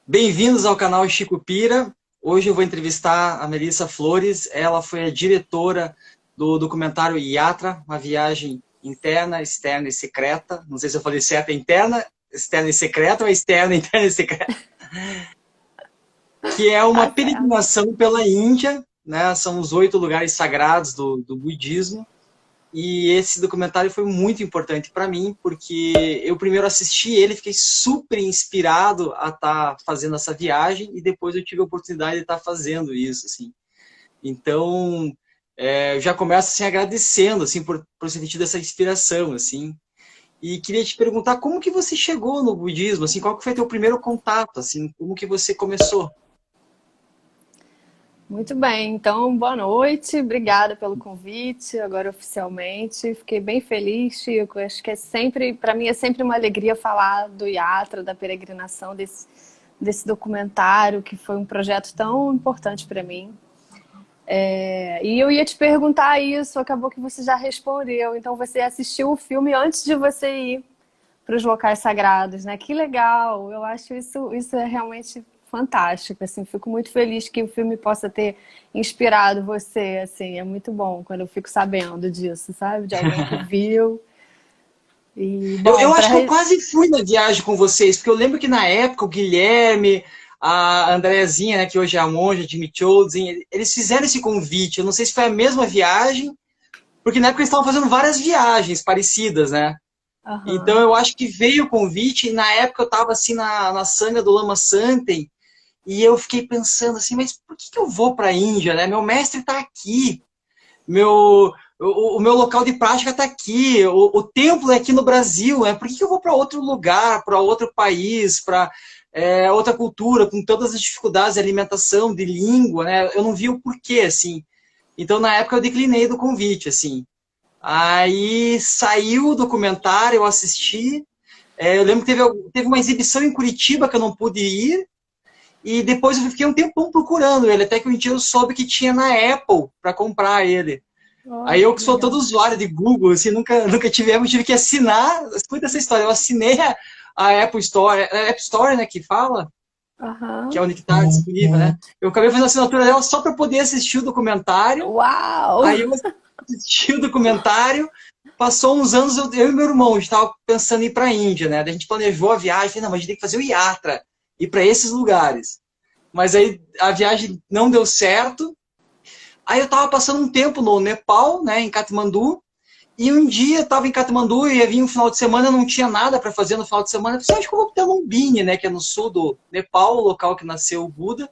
Bem-vindos ao canal Chico Pira. Hoje eu vou entrevistar a Melissa Flores. Ela foi a diretora do documentário Iatra, uma viagem interna, externa e secreta. Não sei se eu falei certo, é interna, externa e secreta ou é externa, interna e secreta. Que é uma Tá certo. peregrinação pela Índia, né? São os 8 lugares sagrados do budismo. E esse documentário foi muito importante para mim, porque eu primeiro assisti ele, fiquei super inspirado a estar fazendo essa viagem, e depois eu tive a oportunidade de estar fazendo isso, assim. Então, eu já começo assim, agradecendo assim, por ter tido essa inspiração, assim. E queria te perguntar como que você chegou no budismo, assim, qual que foi teu primeiro contato, assim, como que você começou? Muito bem, então boa noite, obrigada pelo convite, agora oficialmente. Fiquei bem feliz, Chico. Acho que é sempre, para mim é sempre uma alegria falar do Iatra, da peregrinação, desse documentário, que foi um projeto tão importante para mim. E eu ia te perguntar isso, acabou que você já respondeu. Então você assistiu o filme antes de você ir para os locais sagrados, né? Que legal! Eu acho isso é realmente fantástico, assim. Fico muito feliz que o filme possa ter inspirado você, assim. É muito bom quando eu fico sabendo disso, sabe? De alguém que viu. E, bom, Eu acho que eu quase fui na viagem com vocês, porque eu lembro que na época o Guilherme, a Andreazinha, né, que hoje é a monja, Jimmy Chosen, eles fizeram esse convite. Eu não sei se foi a mesma viagem, porque na época eles estavam fazendo várias viagens parecidas, né? Então aham. eu acho que veio o convite, e na época eu estava assim na sanga do Lama Santem, e eu fiquei pensando assim, mas por que eu vou para a Índia, né? Meu mestre está aqui, o meu local de prática está aqui, o templo é aqui no Brasil, né? Por que eu vou para outro lugar, para outro país, para outra cultura, com todas as dificuldades de alimentação, de língua, né? Eu não vi o porquê, assim. Então, na época, eu declinei do convite, assim. Aí saiu o documentário, eu assisti. Eu lembro que teve uma exibição em Curitiba que eu não pude ir, e depois eu fiquei um tempão procurando ele, até que um dia eu soube que tinha na Apple para comprar ele. Aí Olha eu que que sou todo legal. usuário de Google, assim, nunca tive que assinar. Escuta essa história, eu assinei a Apple Store, é a App Store, né, que fala, que é Aham. onde está disponível, né? Eu acabei fazendo a assinatura dela só para poder assistir o documentário. Uau! Aí eu assisti o documentário, passou uns anos, eu e meu irmão, a gente estava pensando em ir para a Índia, né? Daí a gente planejou a viagem, falei, não, mas a gente tem que fazer o Yatra, ir para esses lugares. Mas aí a viagem não deu certo. Aí eu estava passando um tempo no Nepal, né, em Katmandu, e um dia eu estava em Katmandu e ia vir um final de semana, eu não tinha nada para fazer no final de semana. Eu pensei, acho que eu vou para Lumbini, né, que é no sul do Nepal, o local que nasceu o Buda.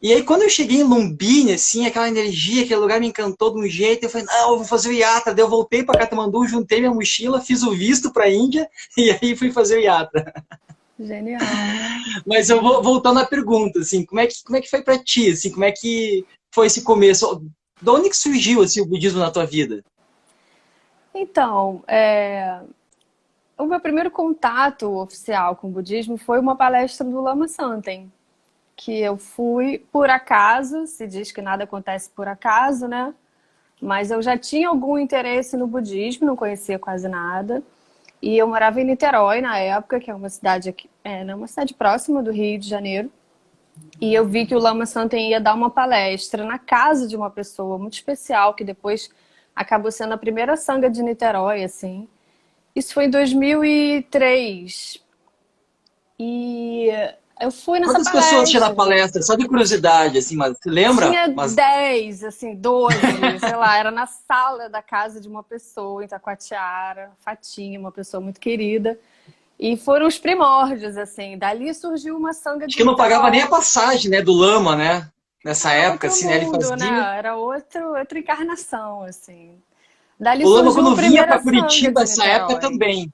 E aí, quando eu cheguei em Lumbini, assim, aquela energia, aquele lugar me encantou de um jeito, eu falei, não, eu vou fazer o Yatra. Daí eu voltei para Katmandu, juntei minha mochila, fiz o visto para a Índia, e aí fui fazer o Yatra. Genial. Mas eu vou voltando à pergunta, assim, como é que foi para ti, assim, como é que foi esse começo? De onde que surgiu, assim, o budismo na tua vida? Então, o meu primeiro contato oficial com o budismo foi uma palestra do Lama Santem, que eu fui por acaso, se diz que nada acontece por acaso, né? Mas eu já tinha algum interesse no budismo, não conhecia quase nada. E eu morava em Niterói na época, que é uma cidade aqui, né, uma cidade próxima do Rio de Janeiro. E eu vi que o Lama Santem ia dar uma palestra na casa de uma pessoa muito especial, que depois acabou sendo a primeira sanga de Niterói, assim. Isso foi em 2003. E eu fui nessa Quantas pessoas tinha na palestra. palestra? Só de curiosidade, assim, mas você lembra? Tinha Mas 10, assim, 12, sei lá, era na sala da casa de uma pessoa em Taquatiara, Fatinha, uma pessoa muito querida. E foram os primórdios, assim. Dali surgiu uma sanga acho de que não pagava nem a Niterói. passagem, né, do Lama, né? Nessa Era época, outro assim, né? Ele mundo, fazia. né? Era outra encarnação, assim. Dali O Lama, surgiu a quando vinha primeira para sanga Curitiba, de essa época Niterói. também.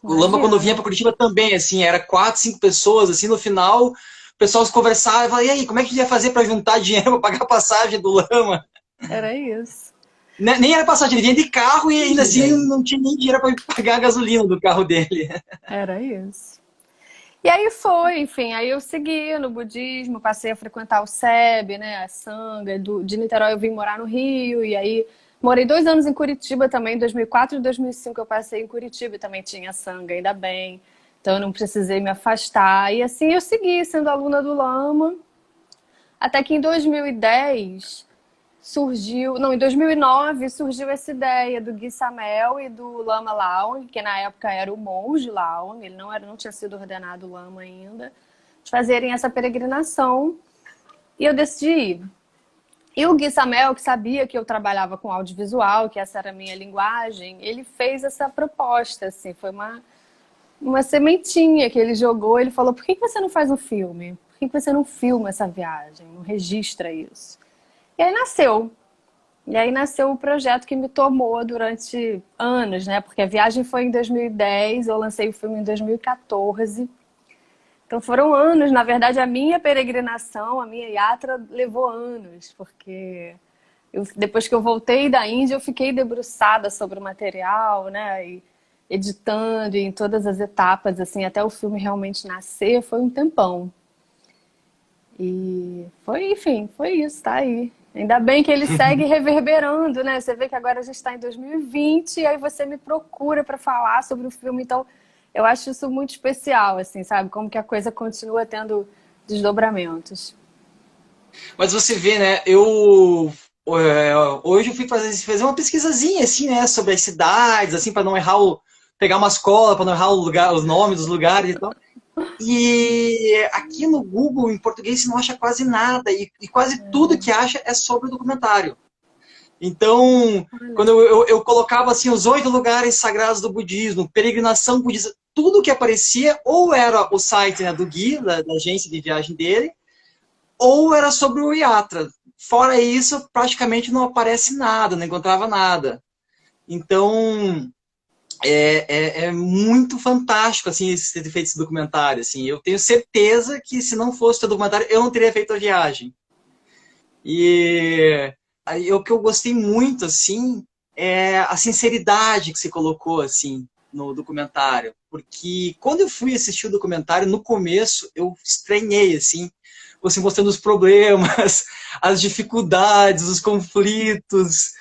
O Lama, quando vinha para Imagina. Curitiba também, assim, era 4, 5 pessoas, assim, no final, o pessoal se conversava e falava, e aí, como é que a gente ia fazer para juntar dinheiro para pagar a passagem do Lama? Era isso. Nem era passagem, ele vinha de carro e ainda assim não tinha nem dinheiro para pagar a gasolina do carro dele. Era isso. E aí foi, enfim, aí eu segui no budismo, passei a frequentar o SEB, né, a Sangha, de Niterói eu vim morar no Rio, e aí morei 2 anos em Curitiba também, 2004 e 2005 eu passei em Curitiba e também tinha Sangha, ainda bem. Então eu não precisei me afastar. E assim eu segui sendo aluna do Lama, até que em 2010 surgiu, não, em 2009 surgiu essa ideia do Gui Samel e do Lama Laon, que na época era o monge Laon, ele não tinha sido ordenado Lama ainda, de fazerem essa peregrinação. E eu decidi ir. E o Gui Samel, que sabia que eu trabalhava com audiovisual, que essa era a minha linguagem, ele fez essa proposta, assim, foi uma sementinha que ele jogou. Ele falou, por que você não faz um filme? Por que você não filma essa viagem? Não registra isso? E aí nasceu. E aí nasceu o projeto que me tomou durante anos, né? Porque a viagem foi em 2010, eu lancei o filme em 2014. Então foram anos, na verdade a minha peregrinação, a minha yatra levou anos, porque depois que eu voltei da Índia eu fiquei debruçada sobre o material, né, e editando em todas as etapas, assim, até o filme realmente nascer, foi um tempão. E foi, enfim, foi isso, tá aí. Ainda bem que ele segue reverberando, né, você vê que agora a gente está em 2020 e aí você me procura para falar sobre o filme, então eu acho isso muito especial, assim, sabe? Como que a coisa continua tendo desdobramentos. Mas você vê, né? Hoje eu fui fazer uma pesquisazinha, assim, né? Sobre as cidades, assim, para não errar pegar uma escola, para não errar os nomes dos lugares e tal. E aqui no Google, em português, você não acha quase nada. E quase tudo que acha é sobre o documentário. Então, quando eu colocava assim os 8 lugares sagrados do budismo, peregrinação budista, tudo que aparecia ou era o site, né, do Gui, da agência de viagem dele, ou era sobre o Yatra. Fora isso, praticamente não aparece nada, não encontrava nada. Então, é muito fantástico assim, ter feito esse documentário. Assim. Eu tenho certeza que se não fosse o documentário, eu não teria feito a viagem. E aí, o que eu gostei muito, assim, é a sinceridade que você colocou, assim, no documentário. Porque quando eu fui assistir o documentário, no começo, eu estranhei, assim, você mostrando os problemas, as dificuldades, os conflitos.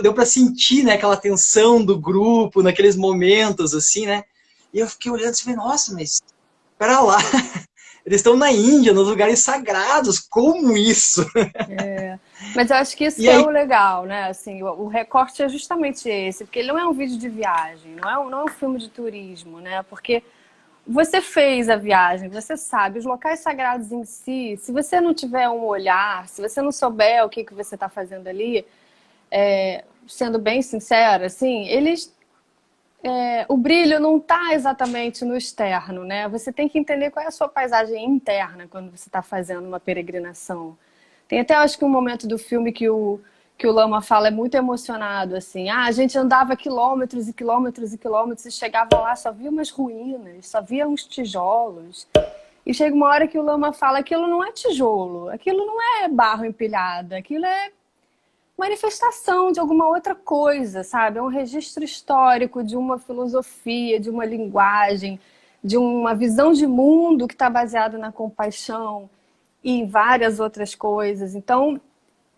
Deu para sentir, né, aquela tensão do grupo, naqueles momentos, assim, né? E eu fiquei olhando e falei, nossa, mas pera lá. Eles estão na Índia, nos lugares sagrados. Como isso? Mas eu acho que isso E que é aí, o legal, né? Assim, o recorte é justamente esse, porque ele não é um vídeo de viagem, não é um filme de turismo, né? Porque você fez a viagem, você sabe, os locais sagrados em si, se você não tiver um olhar, se você não souber o que você está fazendo ali, sendo bem sincera, assim, o brilho não está exatamente no externo, né? Você tem que entender qual é a sua paisagem interna quando você está fazendo uma peregrinação. Tem até, acho que um momento do filme que o Lama fala é muito emocionado, assim. Ah, a gente andava quilômetros e quilômetros e quilômetros e chegava lá, só via umas ruínas, só via uns tijolos. E chega uma hora que o Lama fala, aquilo não é tijolo, aquilo não é barro empilhado, aquilo é manifestação de alguma outra coisa, sabe? É um registro histórico de uma filosofia, de uma linguagem, de uma visão de mundo que está baseada na compaixão e em várias outras coisas. Então,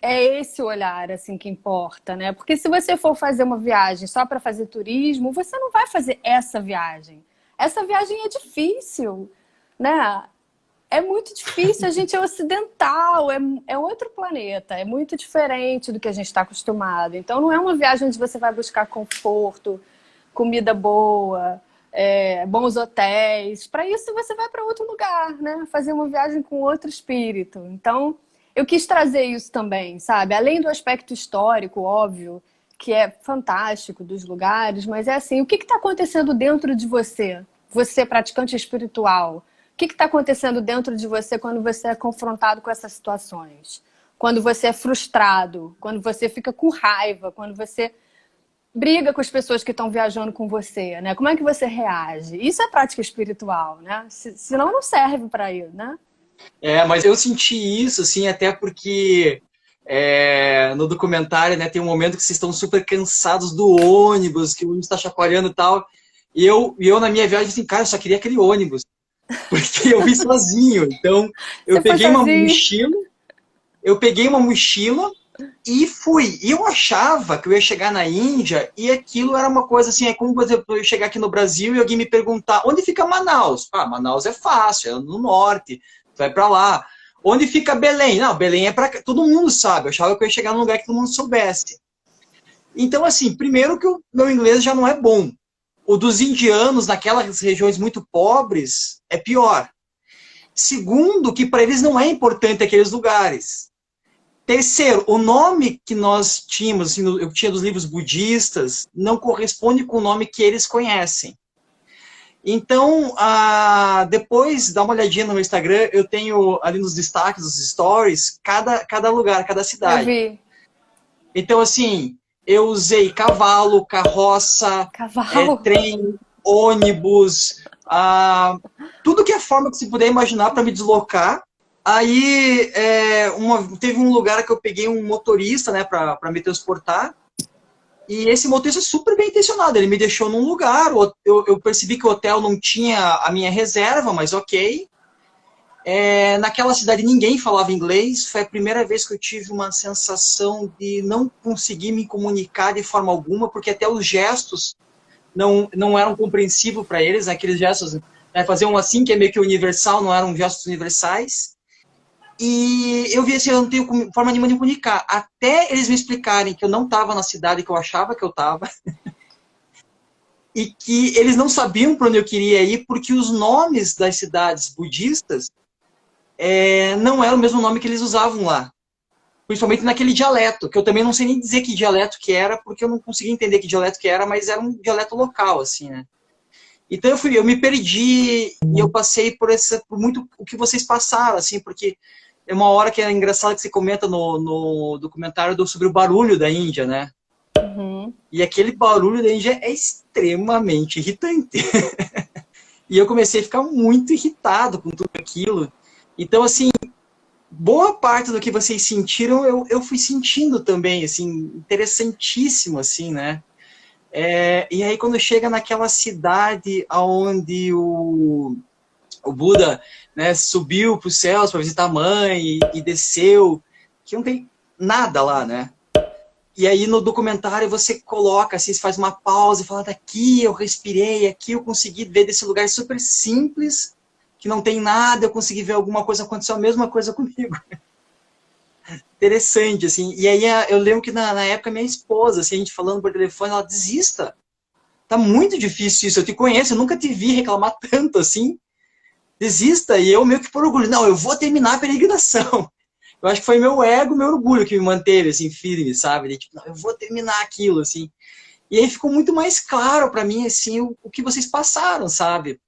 é esse olhar assim que importa, né? Porque se você for fazer uma viagem só para fazer turismo, você não vai fazer essa viagem. Essa viagem é difícil, né? É muito difícil, a gente é ocidental, é outro planeta, é muito diferente do que a gente está acostumado. Então não é uma viagem onde você vai buscar conforto, comida boa, bons hotéis. Para isso você vai para outro lugar, né? Fazer uma viagem com outro espírito. Então eu quis trazer isso também, sabe? Além do aspecto histórico, óbvio, que é fantástico dos lugares, mas é assim, o que está acontecendo dentro de você? Você, praticante espiritual. O que está acontecendo dentro de você quando você é confrontado com essas situações? Quando você é frustrado, quando você fica com raiva, quando você briga com as pessoas que estão viajando com você, né? Como é que você reage? Isso é prática espiritual, né? Senão não serve para isso, né? mas eu senti isso, assim, até porque no documentário, né, tem um momento que vocês estão super cansados do ônibus, que o ônibus está chacoalhando e tal. E eu na minha viagem, assim, cara, eu só queria aquele ônibus. Porque eu fui sozinho. Então, eu Você foi peguei uma sozinho? mochila, eu peguei uma mochila, E fui. E eu achava que eu ia chegar na Índia e aquilo era uma coisa assim, é como, por exemplo, eu chegar aqui no Brasil e alguém me perguntar, onde fica Manaus? Ah, Manaus é fácil, é no norte, vai para lá. Onde fica Belém? Não, Belém é para todo mundo sabe. Eu achava que eu ia chegar num lugar que todo mundo soubesse. Então, assim, primeiro que o meu inglês já não é bom. O dos indianos, naquelas regiões muito pobres, é pior. Segundo, que para eles não é importante aqueles lugares. Terceiro, o nome que nós tínhamos, assim, eu tinha dos livros budistas, não corresponde com o nome que eles conhecem. Então, depois, dá uma olhadinha no meu Instagram, eu tenho ali nos destaques, dos stories, cada lugar, cada Eu cidade. vi. Então, assim, eu usei cavalo, carroça, Cavalo. trem, ônibus, tudo que é forma que você puder imaginar para me deslocar. Aí, teve um lugar que eu peguei um motorista, né, para me transportar. E esse motorista super bem intencionado, ele me deixou num lugar, eu percebi que o hotel não tinha a minha reserva, mas ok. Naquela cidade ninguém falava inglês, foi a primeira vez que eu tive uma sensação de não conseguir me comunicar de forma alguma, porque até os gestos não eram compreensíveis para eles, né? Aqueles gestos, né, fazer um assim que é meio que universal, não eram gestos universais. E eu vi assim, eu não tenho forma nenhuma de me comunicar, até eles me explicarem que eu não estava na cidade que eu achava que eu estava, e que eles não sabiam para onde eu queria ir, porque os nomes das cidades budistas não era o mesmo nome que eles usavam lá. Principalmente naquele dialeto, que eu também não sei nem dizer que dialeto que era, porque eu não conseguia entender que dialeto que era, mas era um dialeto local, assim, né? Então eu me perdi e eu passei por muito o que vocês passaram, assim, porque é uma hora que é engraçado que você comenta no documentário sobre o barulho da Índia, né? Uhum. E aquele barulho da Índia é extremamente irritante. E eu comecei a ficar muito irritado com tudo aquilo. Então, assim, boa parte do que vocês sentiram, eu fui sentindo também, assim, interessantíssimo, assim, né? E aí, quando chega naquela cidade onde o Buda, né, subiu para os céus para visitar a mãe e desceu, que não tem nada lá, né? E aí no documentário você coloca, assim, você faz uma pausa e fala, daqui eu respirei, aqui eu consegui ver desse lugar super simples, que não tem nada, eu consegui ver alguma coisa, aconteceu a mesma coisa comigo. Interessante, assim. E aí eu lembro que na época minha esposa, assim, a gente falando por telefone, ela desista. Tá muito difícil isso, eu te conheço, eu nunca te vi reclamar tanto assim. Desista, e eu meio que por orgulho, não, eu vou terminar a peregrinação. Eu acho que foi meu ego, meu orgulho que me manteve, assim, firme, sabe? De, tipo, não, eu vou terminar aquilo, assim. E aí ficou muito mais claro para mim, assim, o que vocês passaram, sabe?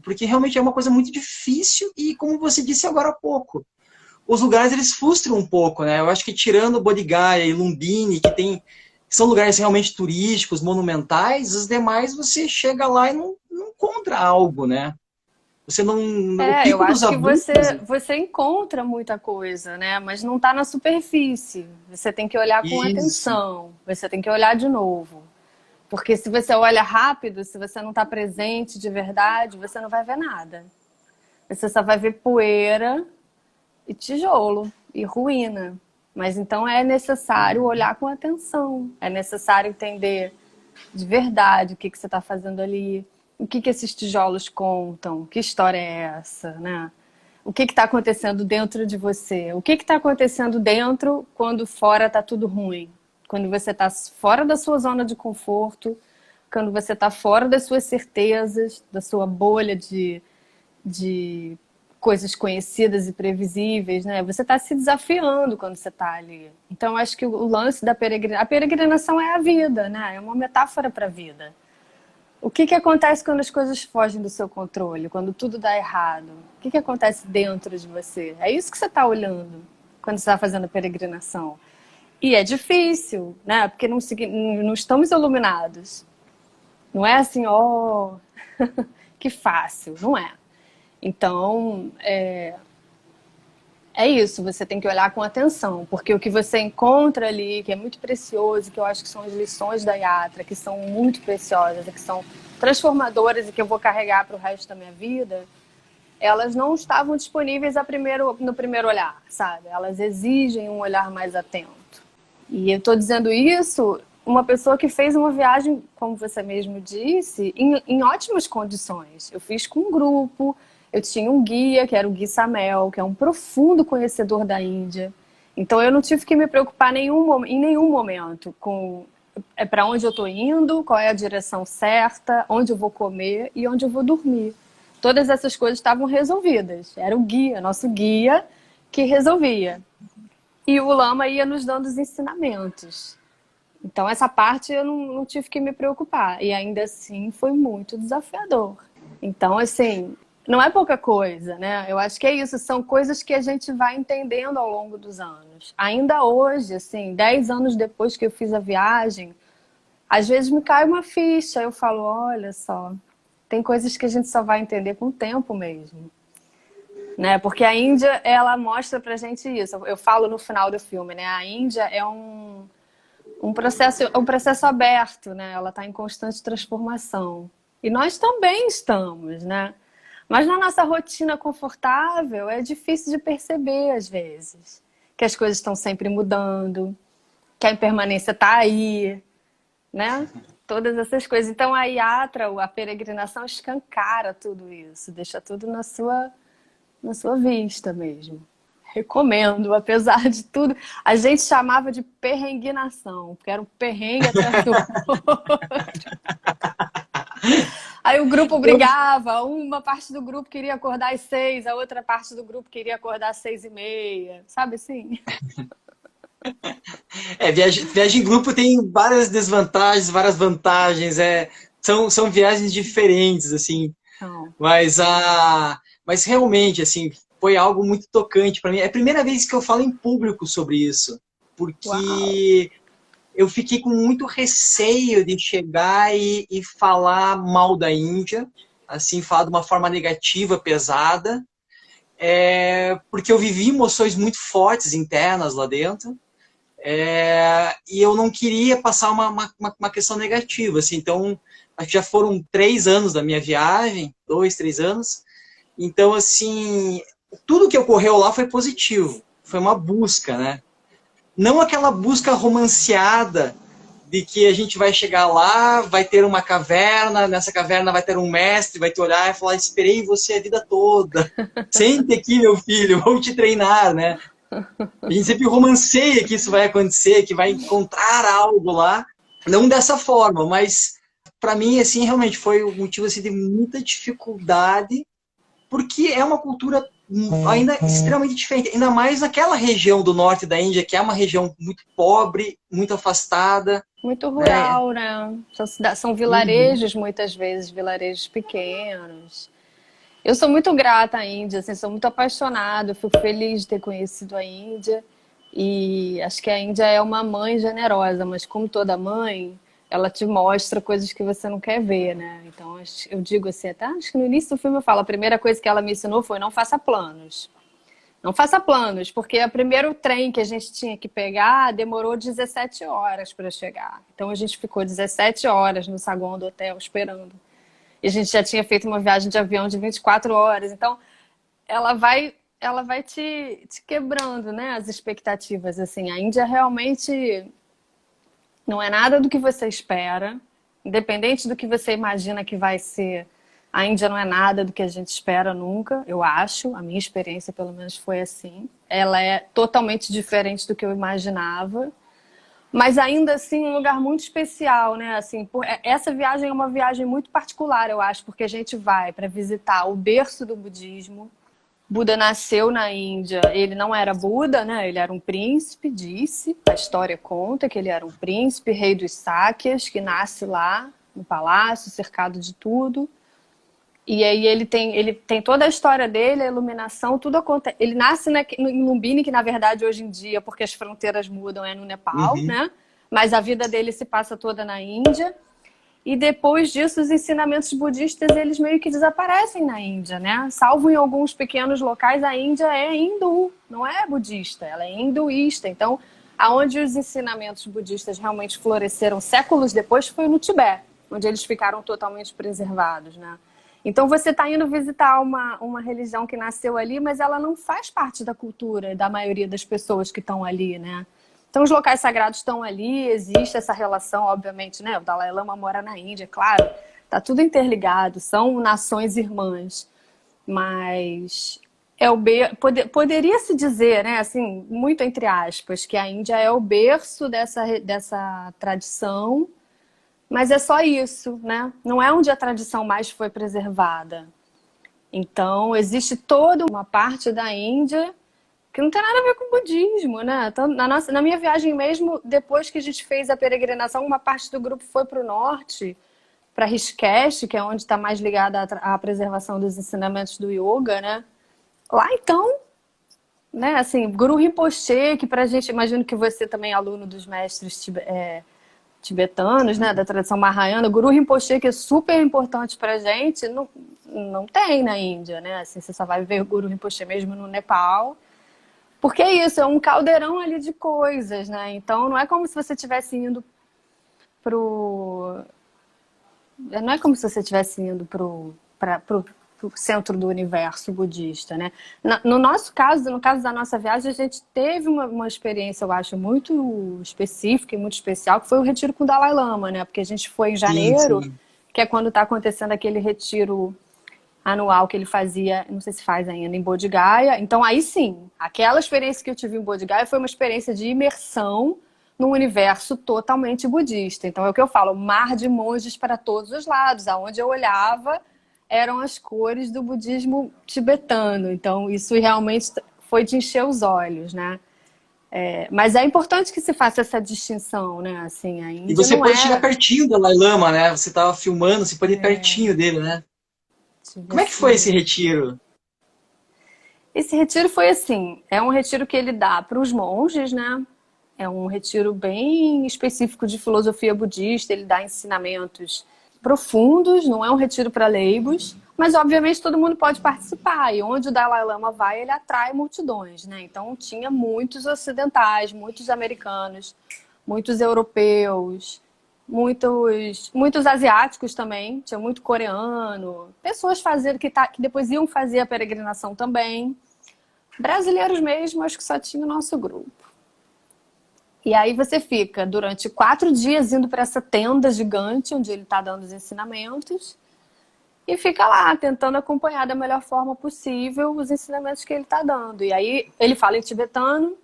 Porque realmente é uma coisa muito difícil e, como você disse agora há pouco, os lugares, eles frustram um pouco, né? Eu acho que tirando Bodh Gaya e Lumbini, que são lugares realmente turísticos, monumentais, os demais você chega lá e não encontra algo, né? Você não. O Eu pico dos acho que abutres. você encontra muita coisa, né? Mas não está na superfície. Você tem que olhar com Isso. atenção. Você tem que olhar de novo. Porque se você olha rápido, se você não está presente de verdade, você não vai ver nada. Você só vai ver poeira e tijolo e ruína. Mas então é necessário olhar com atenção. É necessário entender de verdade o que você está fazendo ali. O que esses tijolos contam? Que história é essa, né? O que está acontecendo dentro de você? O que está acontecendo dentro quando fora está tudo ruim? Quando você está fora da sua zona de conforto, quando você está fora das suas certezas, da sua bolha de coisas conhecidas e previsíveis, né? Você está se desafiando quando você está ali. Então, acho que o lance da peregrinação... A peregrinação é a vida, né? É uma metáfora para a vida. O que acontece quando as coisas fogem do seu controle? Quando tudo dá errado? O que acontece dentro de você? É isso que você está olhando quando você está fazendo a peregrinação. E é difícil, né? Porque não estamos iluminados. Não é assim, ó, que fácil. Não é. Então, é isso, você tem que olhar com atenção, porque o que você encontra ali, que é muito precioso, que eu acho que são as lições da Yatra, que são muito preciosas, que são transformadoras e que eu vou carregar para o resto da minha vida, elas não estavam disponíveis no primeiro olhar, sabe? Elas exigem um olhar mais atento. E eu estou dizendo isso, uma pessoa que fez uma viagem, como você mesmo disse, em ótimas condições. Eu fiz com um grupo, eu tinha um guia, que era o Gui Samel, que é um profundo conhecedor da Índia. Então eu não tive que me preocupar em nenhum momento com para onde eu estou indo, qual é a direção certa, onde eu vou comer e onde eu vou dormir. Todas essas coisas estavam resolvidas. Era o guia, nosso guia, que resolvia. E o Lama ia nos dando os ensinamentos. Então, essa parte eu não tive que me preocupar. E ainda assim, foi muito desafiador. Então, assim, não é pouca coisa, né? Eu acho que é isso. São coisas que a gente vai entendendo ao longo dos anos. Ainda hoje, assim, 10 anos depois que eu fiz a viagem, às vezes me cai uma ficha. Eu falo, olha só, tem coisas que a gente só vai entender com o tempo mesmo. Né? Porque a Índia, ela mostra pra gente isso. Eu falo no final do filme, né? A Índia é um processo aberto, né? Ela está em constante transformação. E nós também estamos, né? Mas na nossa rotina confortável é difícil de perceber, às vezes, que as coisas estão sempre mudando, que a impermanência está aí, né? Todas essas coisas. Então a yatra, a peregrinação, escancara tudo isso, deixa tudo na sua vista mesmo. Recomendo, apesar de tudo. A gente chamava de perrenguinação, porque era um perrengue atrás do outro. Aí o grupo brigava, uma parte do grupo queria acordar às 6, a outra parte do grupo queria acordar às 6:30, sabe assim? Viagem em grupo tem várias desvantagens, várias vantagens, são viagens diferentes, assim, Então, mas, mas realmente, assim, foi algo muito tocante para mim. É a primeira vez que eu falo em público sobre isso, uau! porque eu fiquei com muito receio de chegar e falar mal da Índia, assim, falar de uma forma negativa, pesada, porque eu vivi emoções muito fortes internas lá dentro, e eu não queria passar uma questão negativa, assim, então, acho que já foram 3 anos da minha viagem, 2, 3 anos, então, assim, tudo que ocorreu lá foi positivo, foi uma busca, né? Não aquela busca romanceada de que a gente vai chegar lá, vai ter uma caverna, nessa caverna vai ter um mestre, vai te olhar e falar, esperei você a vida toda, sente aqui, meu filho, vou te treinar, né? A gente sempre romanceia que isso vai acontecer, que vai encontrar algo lá. Não dessa forma, mas para mim, assim, realmente foi um motivo assim, de muita dificuldade, porque é uma cultura ainda extremamente diferente, ainda mais naquela região do norte da Índia, que é uma região muito pobre, muito afastada, Muito né? rural, né? São Uhum. vilarejos, muitas vezes, vilarejos pequenos. Eu sou muito grata à Índia, assim, sou muito apaixonada, eu fico feliz de ter conhecido a Índia. E acho que a Índia é uma mãe generosa, mas como toda mãe, ela te mostra coisas que você não quer ver, né? Então eu digo assim, até acho que no início do filme eu falo, a primeira coisa que ela me ensinou foi não faça planos. Não faça planos, porque o primeiro trem que a gente tinha que pegar demorou 17 horas para chegar. Então a gente ficou 17 horas no saguão do hotel esperando. E a gente já tinha feito uma viagem de avião de 24 horas. Então ela vai te quebrando, né, as expectativas. Assim, a Índia realmente não é nada do que você espera. Independente do que você imagina que vai ser, a Índia não é nada do que a gente espera nunca, eu acho. A minha experiência, pelo menos, foi assim. Ela é totalmente diferente do que eu imaginava. Mas ainda assim, um lugar muito especial, né? Assim, essa viagem é uma viagem muito particular, eu acho, porque a gente vai para visitar o berço do budismo. Buda nasceu na Índia, ele não era Buda, né? Ele era um príncipe, disse. A história conta que ele era um príncipe, rei dos Sáquias, que nasce lá no palácio, cercado de tudo. E aí ele tem toda a história dele, a iluminação, tudo acontece. Ele nasce em Lumbini, que na verdade hoje em dia, porque as fronteiras mudam, é no Nepal, Uhum. né? Mas a vida dele se passa toda na Índia. E depois disso, os ensinamentos budistas, eles meio que desaparecem na Índia, né? Salvo em alguns pequenos locais, a Índia é hindu, não é budista, ela é hinduísta. Então, aonde os ensinamentos budistas realmente floresceram séculos depois foi no Tibete, onde eles ficaram totalmente preservados, né? Então, você está indo visitar uma religião que nasceu ali, mas ela não faz parte da cultura da maioria das pessoas que estão ali, né? Então, os locais sagrados estão ali, existe essa relação, obviamente, né? O Dalai Lama mora na Índia, claro, tá tudo interligado, são nações irmãs, mas poderia se dizer, né, assim, muito entre aspas, que a Índia é o berço dessa tradição, mas é só isso, né? Não é onde a tradição mais foi preservada. Então, existe toda uma parte da Índia que não tem nada a ver com o budismo, né? Então, na minha viagem mesmo, depois que a gente fez a peregrinação, uma parte do grupo foi para o norte, para Rishikesh, que é onde está mais ligada à preservação dos ensinamentos do yoga, né? Lá, então, né, assim, Guru Rinpoche, que pra gente, imagino que você também é aluno dos mestres tibetanos, né, da tradição Mahayana, Guru Rinpoche, que é super importante pra gente, não tem na Índia, né? Assim, você só vai ver o Guru Rinpoche mesmo no Nepal. Porque é isso, é um caldeirão ali de coisas, né? Então não é como se você estivesse indo pro... Não é como se você estivesse indo pro centro do universo budista, né? No nosso caso, no caso da nossa viagem, a gente teve uma experiência, eu acho, muito específica e muito especial, que foi o retiro com o Dalai Lama, né? Porque a gente foi em Sim, janeiro, sim. que é quando está acontecendo aquele retiro anual que ele fazia, não sei se faz ainda, em Bodh Gaya. Então, aí sim, aquela experiência que eu tive em Bodh Gaya foi uma experiência de imersão num universo totalmente budista. Então, é o que eu falo, mar de monges para todos os lados. Aonde eu olhava, eram as cores do budismo tibetano. Então, isso realmente foi de encher os olhos, né? Mas é importante que se faça essa distinção, né? Assim, a E Índia você não pôde chegar é... pertinho do Dalai Lama, né? Você estava filmando, você pôde ir pertinho dele, né? Tive Como é que foi esse assim... retiro? Esse retiro foi assim, é um retiro que ele dá para os monges, né? É um retiro bem específico de filosofia budista, ele dá ensinamentos profundos, não é um retiro para leigos, mas obviamente todo mundo pode participar. E onde o Dalai Lama vai, ele atrai multidões, né? Então tinha muitos ocidentais, muitos americanos, muitos europeus, muitos asiáticos também, tinha muito coreano, pessoas fazendo que depois iam fazer a peregrinação também. Brasileiros mesmo, acho que só tinha o nosso grupo. E aí você fica durante 4 dias indo para essa tenda gigante onde ele está dando os ensinamentos e fica lá tentando acompanhar da melhor forma possível os ensinamentos que ele está dando. E aí ele fala em tibetano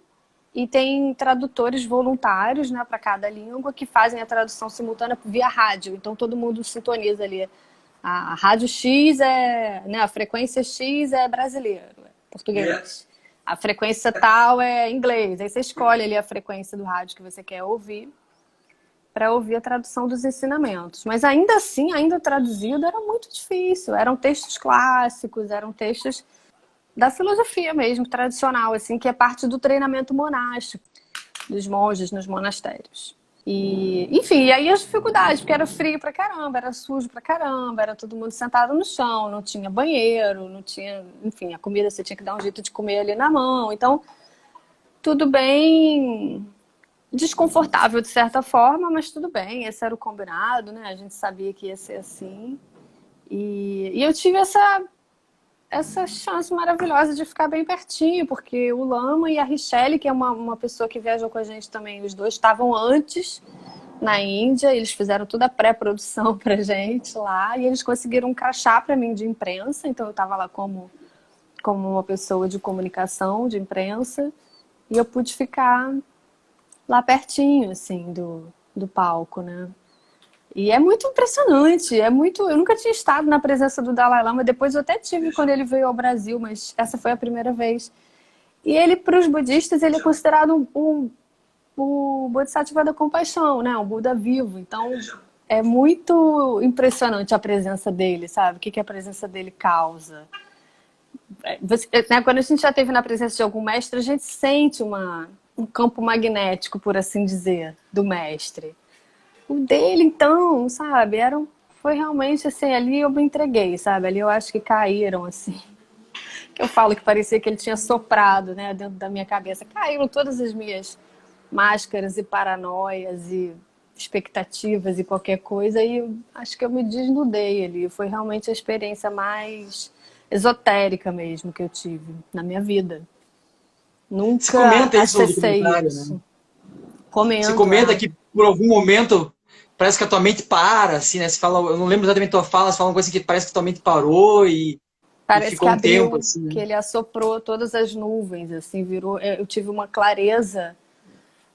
e tem tradutores voluntários, né, para cada língua que fazem a tradução simultânea via rádio. Então todo mundo sintoniza ali. A rádio X né, a frequência X é brasileiro, é português. A frequência tal é inglês. Aí você escolhe ali a frequência do rádio que você quer ouvir para ouvir a tradução dos ensinamentos. Mas ainda assim, ainda traduzido, era muito difícil. Eram textos clássicos, eram textos da filosofia mesmo, tradicional, assim, que é parte do treinamento monástico dos monges nos monastérios. E, enfim, e aí as dificuldades, porque era frio pra caramba, era sujo pra caramba, era todo mundo sentado no chão, não tinha banheiro, não tinha, enfim, a comida você tinha que dar um jeito de comer ali na mão. Então, tudo bem desconfortável de certa forma, mas tudo bem, esse era o combinado, né? A gente sabia que ia ser assim. E eu tive essa chance maravilhosa de ficar bem pertinho, porque o Lama e a Richelle, que é uma pessoa que viajou com a gente também, os dois estavam antes na Índia, eles fizeram toda a pré-produção pra gente lá, e eles conseguiram um crachá pra mim de imprensa, então eu tava lá como uma pessoa de comunicação, de imprensa, e eu pude ficar lá pertinho, assim, do palco, né? E é muito impressionante, eu nunca tinha estado na presença do Dalai Lama, depois eu até tive quando ele veio ao Brasil, mas essa foi a primeira vez. E ele, para os budistas, ele é considerado o Bodhisattva da compaixão, né? Um Buda vivo. Então, é muito impressionante a presença dele, sabe? O que a presença dele causa. Né? Quando a gente já esteve na presença de algum mestre, a gente sente um campo magnético, por assim dizer, do mestre. O dele, então, sabe, foi realmente assim, ali eu me entreguei, sabe? Ali eu acho que caíram, assim. Que eu falo que parecia que ele tinha soprado, né, dentro da minha cabeça. Caíram todas as minhas máscaras e paranoias e expectativas e qualquer coisa, e acho que eu me desnudei ali. Foi realmente a experiência mais esotérica mesmo que eu tive na minha vida. Você Nunca comenta isso no acessei documentário, né? isso. Você Comendo, comenta que por algum momento parece que a tua mente para, assim, né? Você fala, eu não lembro exatamente a tua fala, você fala uma coisa que parece que a tua mente parou e Parece que ficou um tempo, abriu, assim, que né? ele assoprou todas as nuvens, assim, virou. Eu tive uma clareza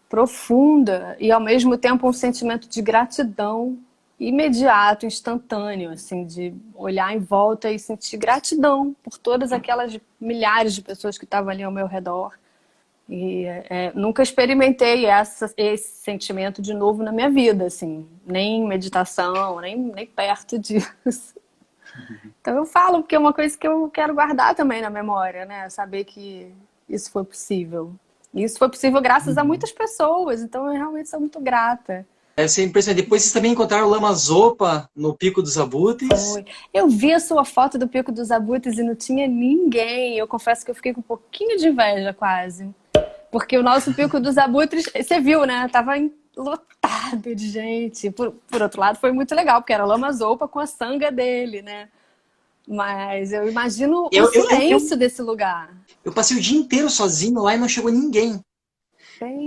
profunda e ao mesmo tempo um sentimento de gratidão imediato, instantâneo, assim, de olhar em volta e sentir gratidão por todas aquelas milhares de pessoas que estavam ali ao meu redor. E nunca experimentei esse sentimento de novo na minha vida, assim, nem em meditação, nem perto disso. Então eu falo porque é uma coisa que eu quero guardar também na memória, né? Saber que isso foi possível. E isso foi possível graças a Uhum. muitas pessoas, então eu realmente sou muito grata. Deve ser impressionante. Depois vocês também encontraram o Lama Zopa no Pico dos Abutres. Foi. Eu vi a sua foto do Pico dos Abutres e não tinha ninguém. Eu confesso que eu fiquei com um pouquinho de inveja, quase. Porque o nosso Pico dos Abutres, você viu, né? Tava lotado de gente. Por outro lado, foi muito legal, porque era Lama Zopa com a sanga dele, né? Mas eu imagino o silêncio desse lugar. Eu passei o dia inteiro sozinho lá e não chegou ninguém.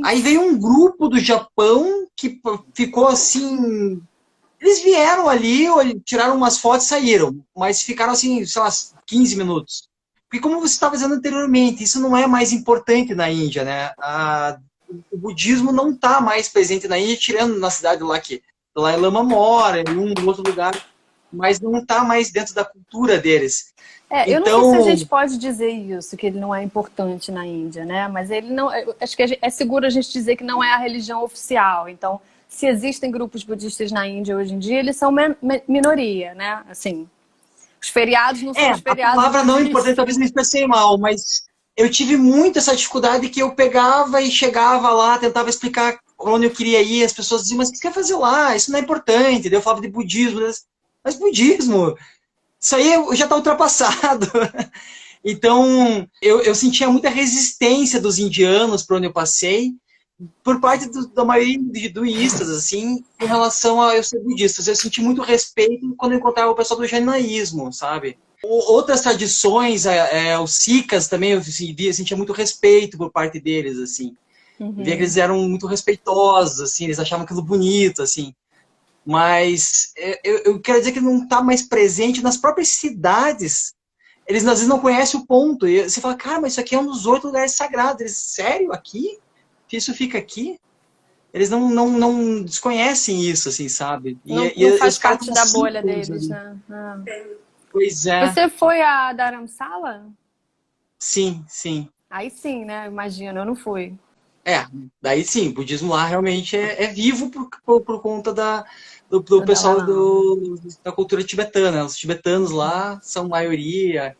Aí veio Gente, um grupo do Japão que ficou assim. Eles vieram ali, tiraram umas fotos e saíram, mas ficaram assim, sei lá, 15 minutos. Porque como você estava dizendo anteriormente, isso não é mais importante na Índia, né? O budismo não está mais presente na Índia, tirando na cidade lá que Dalai Lama mora, em um outro lugar, mas não está mais dentro da cultura deles. eu não sei se a Então, gente pode dizer isso, que ele não é importante na Índia, né? Mas ele não. Acho que é seguro a gente dizer que não é a religião oficial. Então, se existem grupos budistas na Índia hoje em dia, eles são minoria, né? Assim, os feriados não são os a feriados palavra não é importante, budistas. talvez me expressei mal, mas eu tive muito essa dificuldade que eu pegava e chegava lá, tentava explicar onde eu queria ir, as pessoas diziam, mas o que você quer fazer lá? Isso não é importante. Daí eu falava de budismo, mas budismo, isso aí já está ultrapassado. Então, eu sentia muita resistência dos indianos por onde eu passei, por parte da maioria de hinduístas, assim, em relação a eu ser budista. Eu senti muito respeito quando eu encontrava o pessoal do jainismo, sabe? Outras tradições, os sikhs também, eu sentia muito respeito por parte deles, assim. Eu via que Uhum. eles eram muito respeitosos, assim, eles achavam aquilo bonito, assim. Mas eu quero dizer que não está mais presente nas próprias cidades. Eles às vezes não conhecem o ponto. E você fala, cara, mas isso aqui é um dos 8 lugares sagrados. Eles, sério? Aqui? Que isso fica aqui? Eles não desconhecem isso, assim, sabe? Não, E não os faz caras parte estão há da bolha 5 anos deles, ali. né? Ah. Pois é. Você foi a Dharamsala? Sim, sim. Aí sim, né? Imagino, eu não fui. É, daí sim, o budismo lá realmente é vivo por conta do Do Dalai pessoal Lama. da cultura tibetana. Os tibetanos lá são maioria,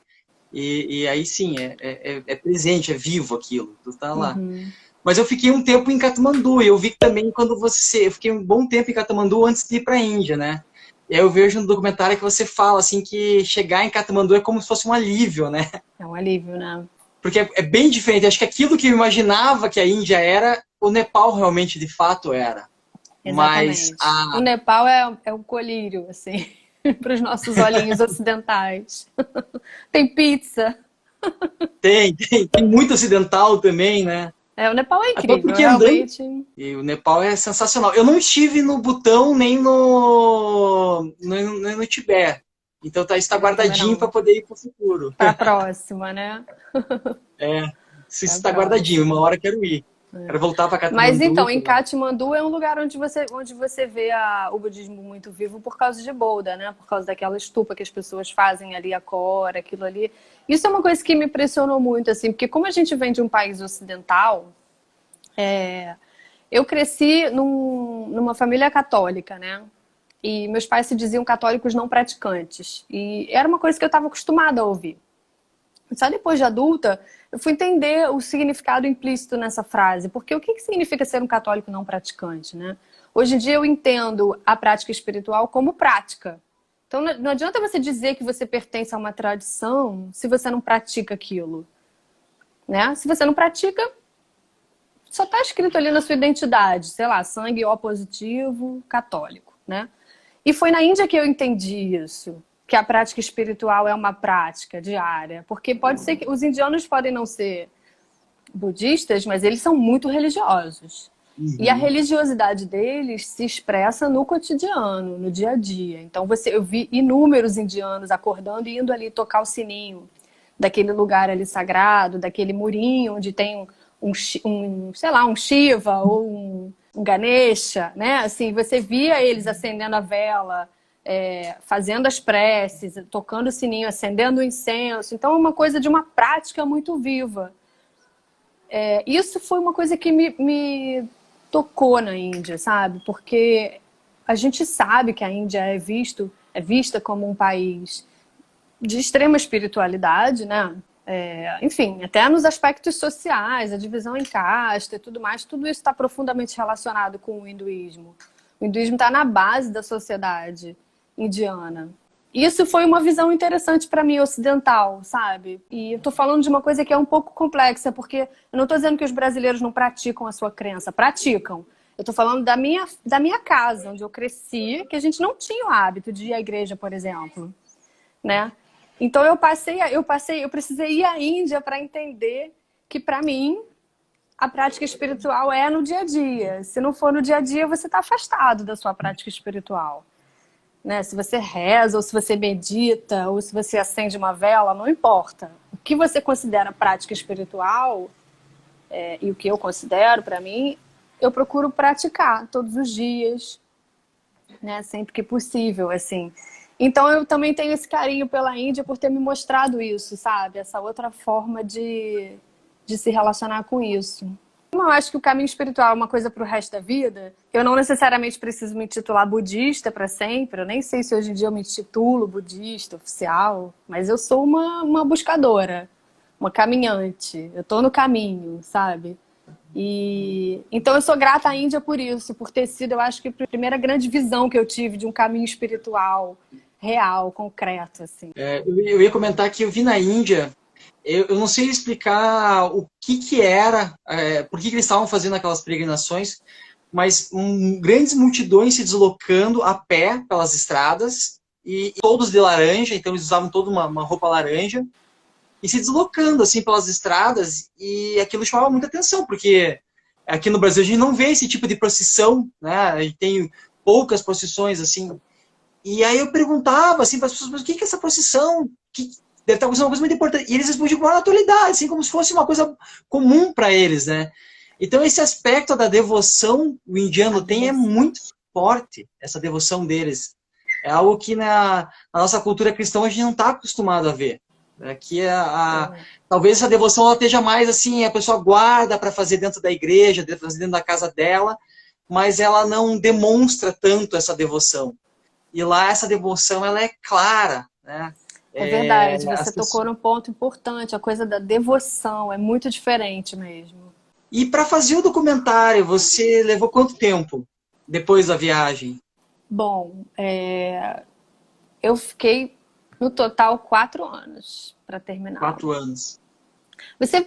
e aí sim, é presente, é vivo aquilo, tu tá lá. Uhum. Mas eu fiquei um tempo em Katmandu, e eu vi que também eu fiquei um bom tempo em Katmandu antes de ir para a Índia, né? E aí eu vejo no documentário que você fala assim que chegar em Katmandu é como se fosse um alívio, né? É um alívio, né? Porque é bem diferente. Acho que aquilo que eu imaginava que a Índia era, o Nepal realmente de fato era. Mas Exatamente. O Nepal é um colírio, assim, para os nossos olhinhos ocidentais. Tem pizza. tem muito ocidental também, né? O Nepal é Até incrível, porque andando. realmente. E o Nepal é sensacional. Eu não estive no Butão nem no Tibete. Então está Eu também guardadinho para não. poder ir para o futuro. Para a próxima, né? É, isso Para a está guardadinho. Uma próxima. hora quero ir. Quero voltar para Mas Katmandu. então, em Katmandu é um lugar onde você vê o budismo muito vivo por causa de Buda, né? Por causa daquela estupa que as pessoas fazem ali, a cora, aquilo ali. Isso é uma coisa que me impressionou muito, assim, porque como a gente vem de um país ocidental, eu cresci numa família católica, né? E meus pais se diziam católicos não praticantes. E era uma coisa que eu estava acostumada a ouvir. Só depois de adulta, eu fui entender o significado implícito nessa frase. Porque o que significa ser um católico não praticante, né? Hoje em dia eu entendo a prática espiritual como prática. Então não adianta você dizer que você pertence a uma tradição se você não pratica aquilo, né? Se você não pratica, só está escrito ali na sua identidade, sei lá, sangue O positivo, católico, né? E foi na Índia que eu entendi isso, que a prática espiritual é uma prática diária, porque pode ser que os indianos podem não ser budistas, mas eles são muito religiosos. E a Uhum. religiosidade deles se expressa no cotidiano, no dia a dia. Então eu vi inúmeros indianos acordando e indo ali tocar o sininho daquele lugar ali sagrado, daquele murinho onde tem sei lá, um Shiva ou um Ganesha, né? Assim, você via eles acendendo a vela, fazendo as preces, tocando o sininho, acendendo o incenso. Então é uma coisa de uma prática muito viva. Isso foi uma coisa que me tocou na Índia, sabe? Porque a gente sabe que a Índia é vista como um país de extrema espiritualidade, né? Enfim, até nos aspectos sociais, a divisão em casta e tudo mais, tudo isso está profundamente relacionado com o hinduísmo. O hinduísmo está na base da sociedade indiana. Isso foi uma visão interessante para mim, ocidental, sabe? E eu tô falando de uma coisa que é um pouco complexa, porque eu não estou dizendo que os brasileiros não praticam a sua crença, praticam. Eu estou falando da minha casa, onde eu cresci, que a gente não tinha o hábito de ir à igreja, por exemplo, né? Então eu precisei ir à Índia para entender que para mim a prática espiritual é no dia a dia. Se não for no dia a dia, você está afastado da sua prática espiritual. Né? Se você reza, ou se você medita, ou se você acende uma vela, não importa. O que você considera prática espiritual, e o que eu considero para mim, eu procuro praticar todos os dias, né? Sempre que possível, assim. Então eu também tenho esse carinho pela Índia por ter me mostrado isso, sabe? Essa outra forma de se relacionar com isso. Eu acho que o caminho espiritual é uma coisa para o resto da vida. Eu não necessariamente preciso me intitular budista para sempre. Eu nem sei se hoje em dia eu me intitulo budista oficial, mas eu sou uma buscadora, uma caminhante. Eu estou no caminho, sabe? E então eu sou grata à Índia por isso, por ter sido, eu acho que a primeira grande visão que eu tive de um caminho espiritual real, concreto, assim. Eu ia comentar que eu vi na Índia, eu não sei explicar o que era, por que eles estavam fazendo aquelas peregrinações, mas grandes multidões se deslocando a pé pelas estradas, e todos de laranja, então eles usavam toda uma roupa laranja, e se deslocando assim pelas estradas, e aquilo chamava muita atenção, porque aqui no Brasil a gente não vê esse tipo de procissão, né? A gente tem poucas procissões assim. E aí eu perguntava assim para as pessoas, mas o que é essa procissão? Que deve estar acontecendo uma coisa muito importante. E eles respondiam com uma naturalidade, assim como se fosse uma coisa comum para eles, né? Então esse aspecto da devoção o indiano tem é muito forte, essa devoção deles. É algo que na nossa cultura cristã a gente não está acostumado a ver. Aqui talvez essa devoção ela esteja mais assim, a pessoa guarda para fazer dentro da igreja, fazer dentro da casa dela, mas ela não demonstra tanto essa devoção. E lá essa devoção ela é clara, né? É verdade, As você tocou pessoas... num ponto importante, a coisa da devoção, é muito diferente mesmo. E para fazer o documentário, você levou quanto tempo depois da viagem? Bom, eu fiquei no total 4 anos para terminá-lo. 4 anos. Você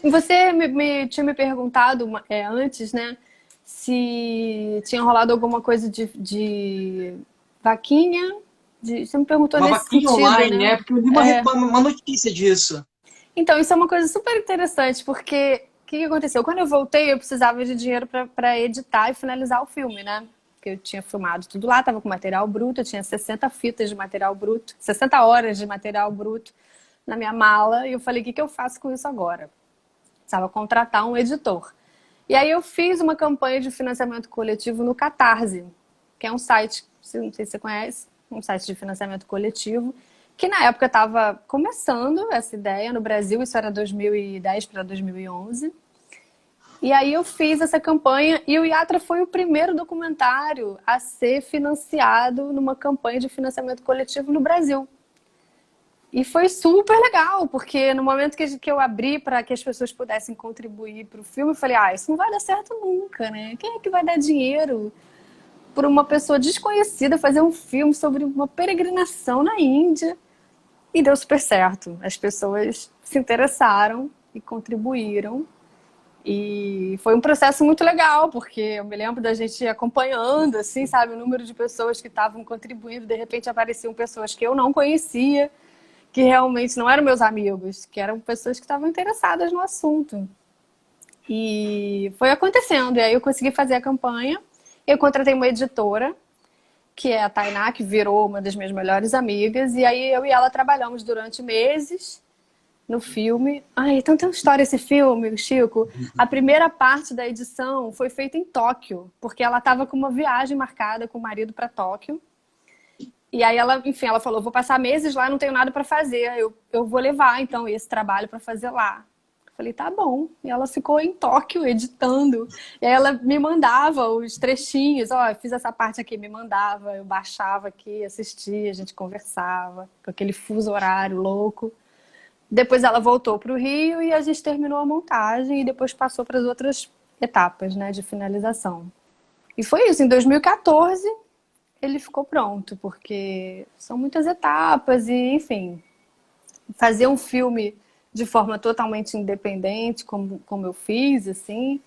tinha me perguntado antes, né, se tinha rolado alguma coisa de vaquinha. Você me perguntou Uma nesse vaquinha sentido, online, né? né? Porque eu li uma notícia disso. Então, isso é uma coisa super interessante, porque o que aconteceu? Quando eu voltei, eu precisava de dinheiro para editar e finalizar o filme, né? Porque eu tinha filmado tudo lá, estava com material bruto, eu tinha 60 fitas de material bruto, 60 horas de material bruto na minha mala, e eu falei, o que eu faço com isso agora? Precisava contratar um editor. E aí eu fiz uma campanha de financiamento coletivo no Catarse, que é um site, não sei se você conhece, um site de financiamento coletivo, que na época estava começando essa ideia no Brasil, isso era 2010 para 2011. E aí eu fiz essa campanha e o Yatra foi o primeiro documentário a ser financiado numa campanha de financiamento coletivo no Brasil. E foi super legal, porque no momento que eu abri para que as pessoas pudessem contribuir para o filme, eu falei, isso não vai dar certo nunca, né? Quem é que vai dar dinheiro por uma pessoa desconhecida fazer um filme sobre uma peregrinação na Índia? E deu super certo. As pessoas se interessaram e contribuíram. E foi um processo muito legal, porque eu me lembro da gente acompanhando, assim, sabe, o número de pessoas que estavam contribuindo. De repente apareciam pessoas que eu não conhecia, que realmente não eram meus amigos, que eram pessoas que estavam interessadas no assunto. E foi acontecendo. E aí eu consegui fazer a campanha. Eu contratei uma editora, que é a Tainá, que virou uma das minhas melhores amigas. E aí eu e ela trabalhamos durante meses no filme. Ai, então tem uma história esse filme, Chico. A primeira parte da edição foi feita em Tóquio, porque ela estava com uma viagem marcada com o marido para Tóquio. E aí ela, enfim, ela falou, vou passar meses lá, não tenho nada para fazer. Eu vou levar, então, esse trabalho para fazer lá. Eu falei, tá bom. E ela ficou em Tóquio editando. E aí ela me mandava os trechinhos. Ó, eu fiz essa parte aqui, me mandava. Eu baixava aqui, assistia, a gente conversava. Com aquele fuso horário louco. Depois ela voltou para o Rio e a gente terminou a montagem. E depois passou para as outras etapas, né, de finalização. E foi isso, em 2014... ele ficou pronto, porque são muitas etapas e, enfim, fazer um filme de forma totalmente independente, como eu fiz, assim,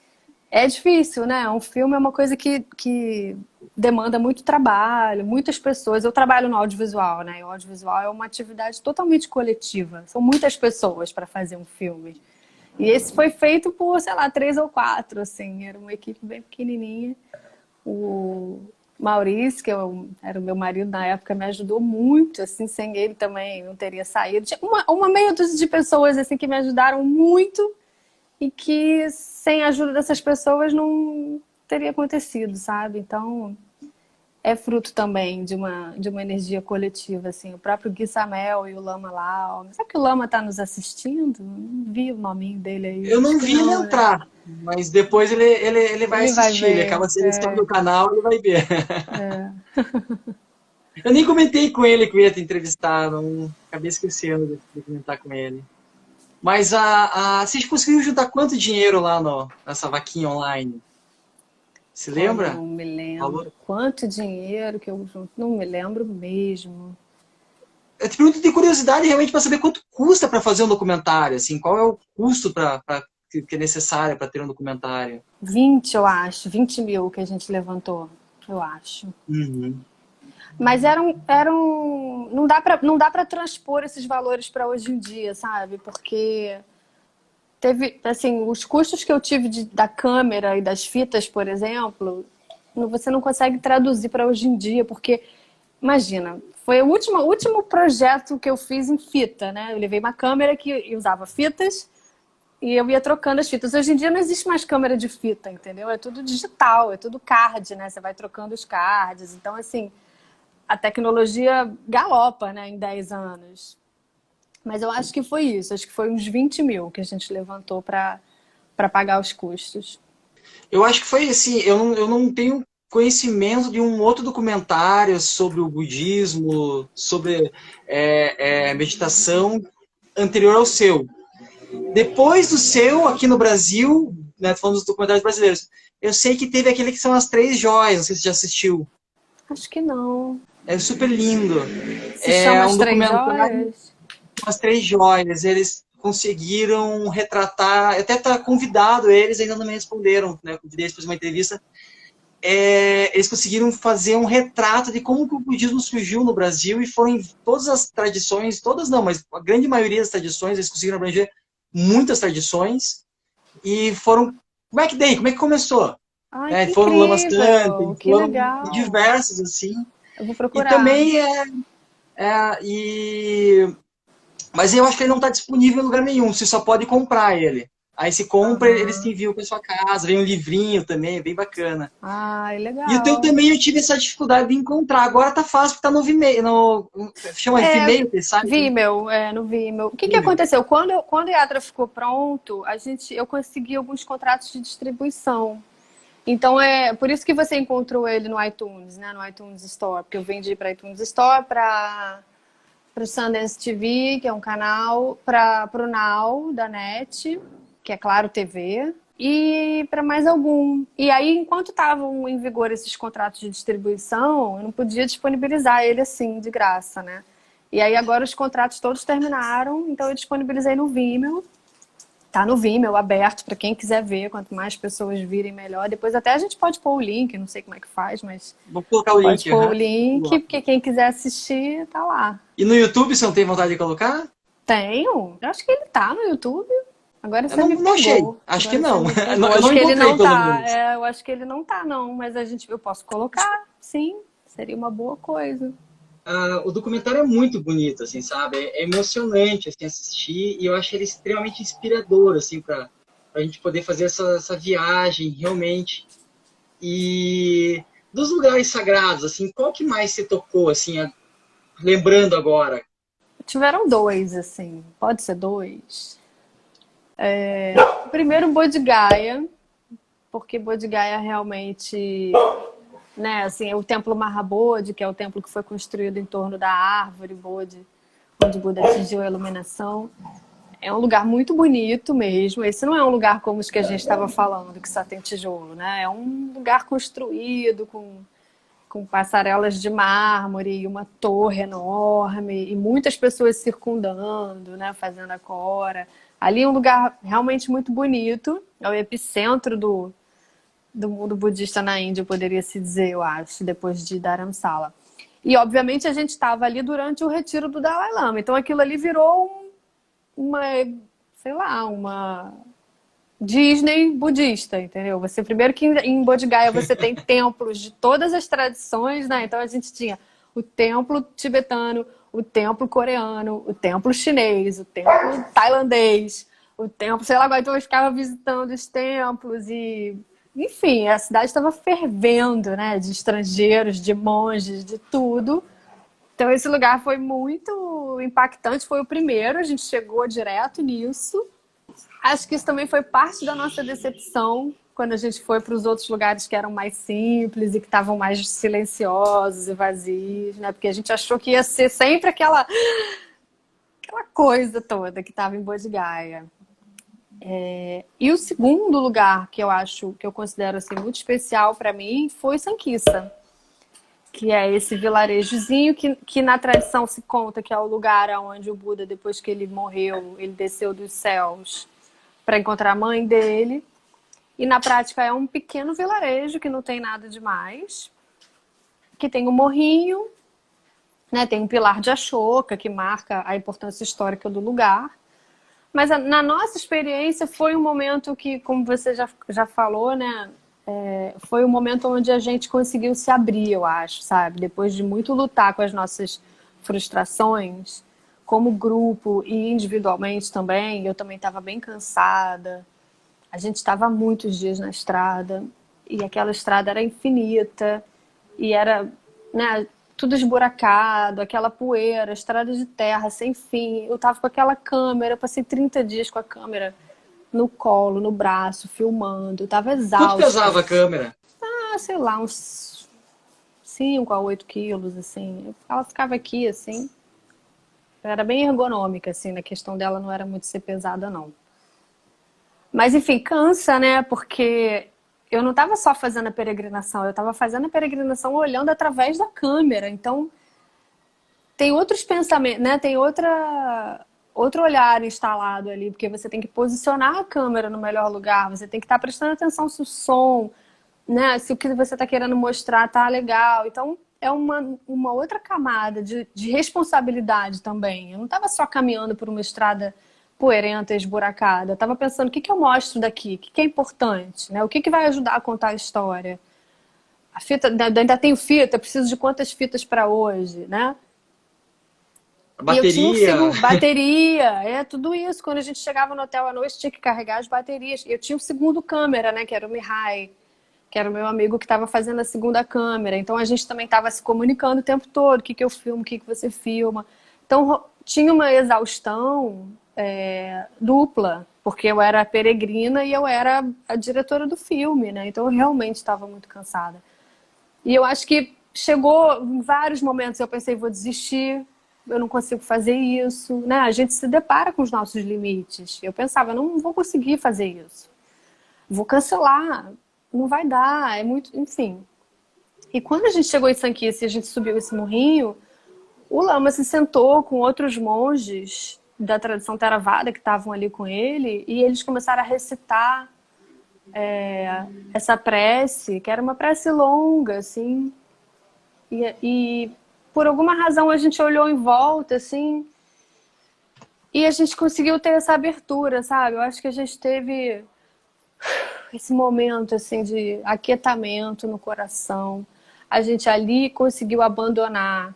é difícil, né? Um filme é uma coisa que demanda muito trabalho, muitas pessoas. Eu trabalho no audiovisual, né? E o audiovisual é uma atividade totalmente coletiva. São muitas pessoas para fazer um filme. E esse foi feito por, sei lá, 3 ou 4, assim. Era uma equipe bem pequenininha. O Maurício, que era o meu marido na época, me ajudou muito, assim, sem ele também não teria saído. Tinha uma meia dúzia de pessoas, assim, que me ajudaram muito e que sem a ajuda dessas pessoas não teria acontecido, sabe? Então, é fruto também de uma energia coletiva, assim. O próprio Gui Samel e o Lama Lau. Será que o Lama está nos assistindo? Não vi o nominho dele aí. Eu Acho não que vi ele não, né? entrar, mas depois ele vai Ele vai assistir, ele acaba ver. selecionando o canal e ele vai ver. É. Eu nem comentei com ele que eu ia te entrevistar, não acabei esquecendo de comentar com ele. Mas vocês conseguiram juntar quanto dinheiro lá nessa vaquinha online? Se Olha, lembra? não me Falou? lembro. Quanto dinheiro que eu junto? Não me lembro mesmo. Eu te pergunto de curiosidade realmente para saber quanto custa para fazer um documentário, assim, qual é o custo que é necessário para ter um documentário? 20, eu acho. 20 mil que a gente levantou, eu acho. Uhum. Mas não dá para transpor esses valores para hoje em dia, sabe? Porque teve, assim, os custos que eu tive da câmera e das fitas, por exemplo, você não consegue traduzir para hoje em dia, porque, imagina, foi o último projeto que eu fiz em fita, né? Eu levei uma câmera que usava fitas e eu ia trocando as fitas. Hoje em dia não existe mais câmera de fita, entendeu? É tudo digital, é tudo card, né? Você vai trocando os cards. Então, assim, a tecnologia galopa, né, em 10 anos. Mas eu acho que foi isso. Acho que foi uns 20 mil que a gente levantou para pagar os custos. Eu acho que foi assim, eu não tenho conhecimento de um outro documentário sobre o budismo, sobre meditação anterior ao seu. Depois do seu, aqui no Brasil, né, falando dos documentários brasileiros, eu sei que teve aquele que são as Três Joias, não sei se você já assistiu. Acho que não. É super lindo. Se chama É As um Três documentário Joias? com as Três Joias. Eles conseguiram retratar, até tá convidado eles, ainda não me responderam, né? Eu convidei eles para uma entrevista. Eles conseguiram fazer um retrato de como que o budismo surgiu no Brasil e foram em todas as tradições, todas não, mas a grande maioria das tradições, eles conseguiram abranger muitas tradições e foram... Como é que começou? Ai, que Foram lamas incrível! tanto, Que foram legal! diversos, assim. Eu vou E procurar. também mas eu acho que ele não está disponível em lugar nenhum, você só pode comprar ele. Aí se compra, eles te Aham. enviam para sua casa, vem um livrinho também, é bem bacana. Ai, E o teu legal. também eu tive essa dificuldade de encontrar. Agora tá fácil, porque tá no Vimeo, chama É, Vimeo, esse site, né? Vimeo, no Vimeo. O que que Vimeo. aconteceu? Quando o Yatra ficou pronto, eu consegui alguns contratos de distribuição. Então é por isso que você encontrou ele no iTunes, né? No iTunes Store, porque eu vendi para iTunes Store, para o Sundance TV, que é um canal, para o Now da NET, que é Claro TV, e para mais algum. E aí, enquanto estavam em vigor esses contratos de distribuição, eu não podia disponibilizar ele assim, de graça, né? E aí agora os contratos todos terminaram, então eu disponibilizei no Vimeo. Tá no Vimeo, aberto para quem quiser ver. Quanto mais pessoas virem, melhor. Depois até a gente pode pôr o link, não sei como é que faz, mas Vou colocar o pode link. pôr o Aham. link, porque quem quiser assistir, tá lá. E no YouTube você não tem vontade de colocar? Tenho? Eu acho que ele tá no YouTube. Agora Eu você me não achei. pegou. Acho que Agora você não. me Eu pegou. não Acho que ele encontrei, não pelo tá. menos. Eu acho que ele não tá, não. Mas eu posso colocar, sim. Seria uma boa coisa. O documentário é muito bonito, assim, sabe? É emocionante, assim, assistir. E eu acho ele extremamente inspirador, assim, para a gente poder fazer essa viagem, realmente. E dos lugares sagrados, assim, qual que mais você tocou, assim, lembrando agora? Tiveram dois, assim. Pode ser dois. O primeiro, Bodh porque Bodh Gaya realmente, né, assim, é o templo Mahabodhi, que é o templo que foi construído em torno da árvore Bodhi, onde Buda atingiu a iluminação. É um lugar muito bonito mesmo. Esse não é um lugar como os que a gente estava falando, que só tem tijolo, né? É um lugar construído com passarelas de mármore e uma torre enorme e muitas pessoas circundando, né, fazendo a cora. Ali é um lugar realmente muito bonito. É o epicentro do mundo budista na Índia, poderia se dizer, eu acho, depois de Dharamsala. E, obviamente, a gente estava ali durante o retiro do Dalai Lama. Então, aquilo ali virou uma, sei lá, uma Disney budista, entendeu? Você primeiro que em Bodh Gaya você tem templos de todas as tradições, né? Então a gente tinha o templo tibetano, o templo coreano, o templo chinês, o templo tailandês, o templo, sei lá, agora então eu ficava visitando os templos e enfim, a cidade estava fervendo, né? De estrangeiros, de monges, de tudo. Então esse lugar foi muito impactante, foi o primeiro, a gente chegou direto nisso. Acho que isso também foi parte da nossa decepção quando a gente foi para os outros lugares que eram mais simples e que estavam mais silenciosos e vazios, né? Porque a gente achou que ia ser sempre aquela coisa toda que estava em Bodh Gaya. E o segundo lugar que eu acho, que eu considero assim, muito especial para mim foi Sankissa, que é esse vilarejozinho que na tradição se conta que é o lugar onde o Buda, depois que ele morreu, ele desceu dos céus para encontrar a mãe dele. E na prática é um pequeno vilarejo que não tem nada demais, que tem um morrinho, né? Tem um pilar de Ashoka que marca a importância histórica do lugar. Mas na nossa experiência foi um momento que, como você já falou, né? Foi um momento onde a gente conseguiu se abrir, eu acho, sabe? Depois de muito lutar com as nossas frustrações, como grupo e individualmente também, eu também estava bem cansada. A gente estava muitos dias na estrada e aquela estrada era infinita e era, né, tudo esburacado, aquela poeira, estrada de terra sem fim. Eu tava com aquela câmera, passei 30 dias com a câmera no colo, no braço, filmando. Eu tava Quanto exausta. pesava a câmera? Ah, sei lá, uns 5 a 8 quilos, assim. Ela ficava aqui, assim. Era bem ergonômica, assim, na questão dela não era muito ser pesada, não. Mas, enfim, cansa, né? Porque eu não estava só fazendo a peregrinação, eu estava fazendo a peregrinação olhando através da câmera. Então, tem outros pensamentos, né? Tem outro olhar instalado ali, porque você tem que posicionar a câmera no melhor lugar, você tem que estar prestando atenção se o som, né? Se o que você está querendo mostrar tá legal. Então, é uma outra camada de responsabilidade também. Eu não estava só caminhando por uma estrada poeirenta, esburacada. Eu estava pensando, o que eu mostro daqui? O que é importante? Né? O que vai ajudar a contar a história? A fita, ainda tenho fita, preciso de quantas fitas para hoje, né? A E eu tinha um bateria? segundo, bateria, tudo isso. Quando a gente chegava no hotel à noite, tinha que carregar as baterias. Eu tinha um segundo câmera, né, que era o Mihai, que era o meu amigo que estava fazendo a segunda câmera. Então a gente também estava se comunicando o tempo todo, o que eu filmo, o que você filma. Então tinha uma exaustão dupla, porque eu era a peregrina e eu era a diretora do filme, né? Então eu realmente estava muito cansada. E eu acho que chegou em vários momentos, eu pensei, vou desistir, eu não consigo fazer isso, né? A gente se depara com os nossos limites. Eu pensava, não vou conseguir fazer isso. Vou cancelar, não vai dar, é muito, enfim. E quando a gente chegou em Sankissa e a gente subiu esse morrinho, o Lama se sentou com outros monges da tradição Theravada que estavam ali com ele e eles começaram a recitar essa prece, que era uma prece longa, assim. E por alguma razão a gente olhou em volta, assim, E a gente conseguiu ter essa abertura, sabe? Eu acho que a gente teve esse momento assim de aquietamento no coração. A gente ali conseguiu abandonar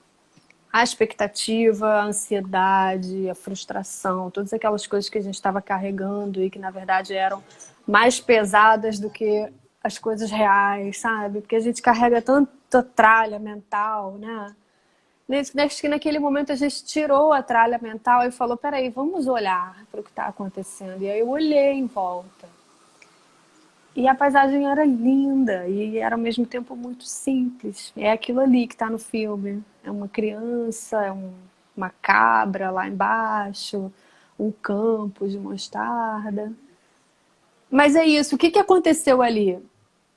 a expectativa, a ansiedade, a frustração, todas aquelas coisas que a gente estava carregando e que na verdade eram mais pesadas do que as coisas reais, sabe? Porque a gente carrega tanta tralha mental, né? Acho que naquele momento a gente tirou a tralha mental e falou, peraí, vamos olhar para o que está acontecendo. E aí eu olhei em volta. E a paisagem era linda e era ao mesmo tempo muito simples. É aquilo ali que está no filme. É uma criança, uma cabra lá embaixo, um campo de mostarda. Mas é isso. O que aconteceu ali?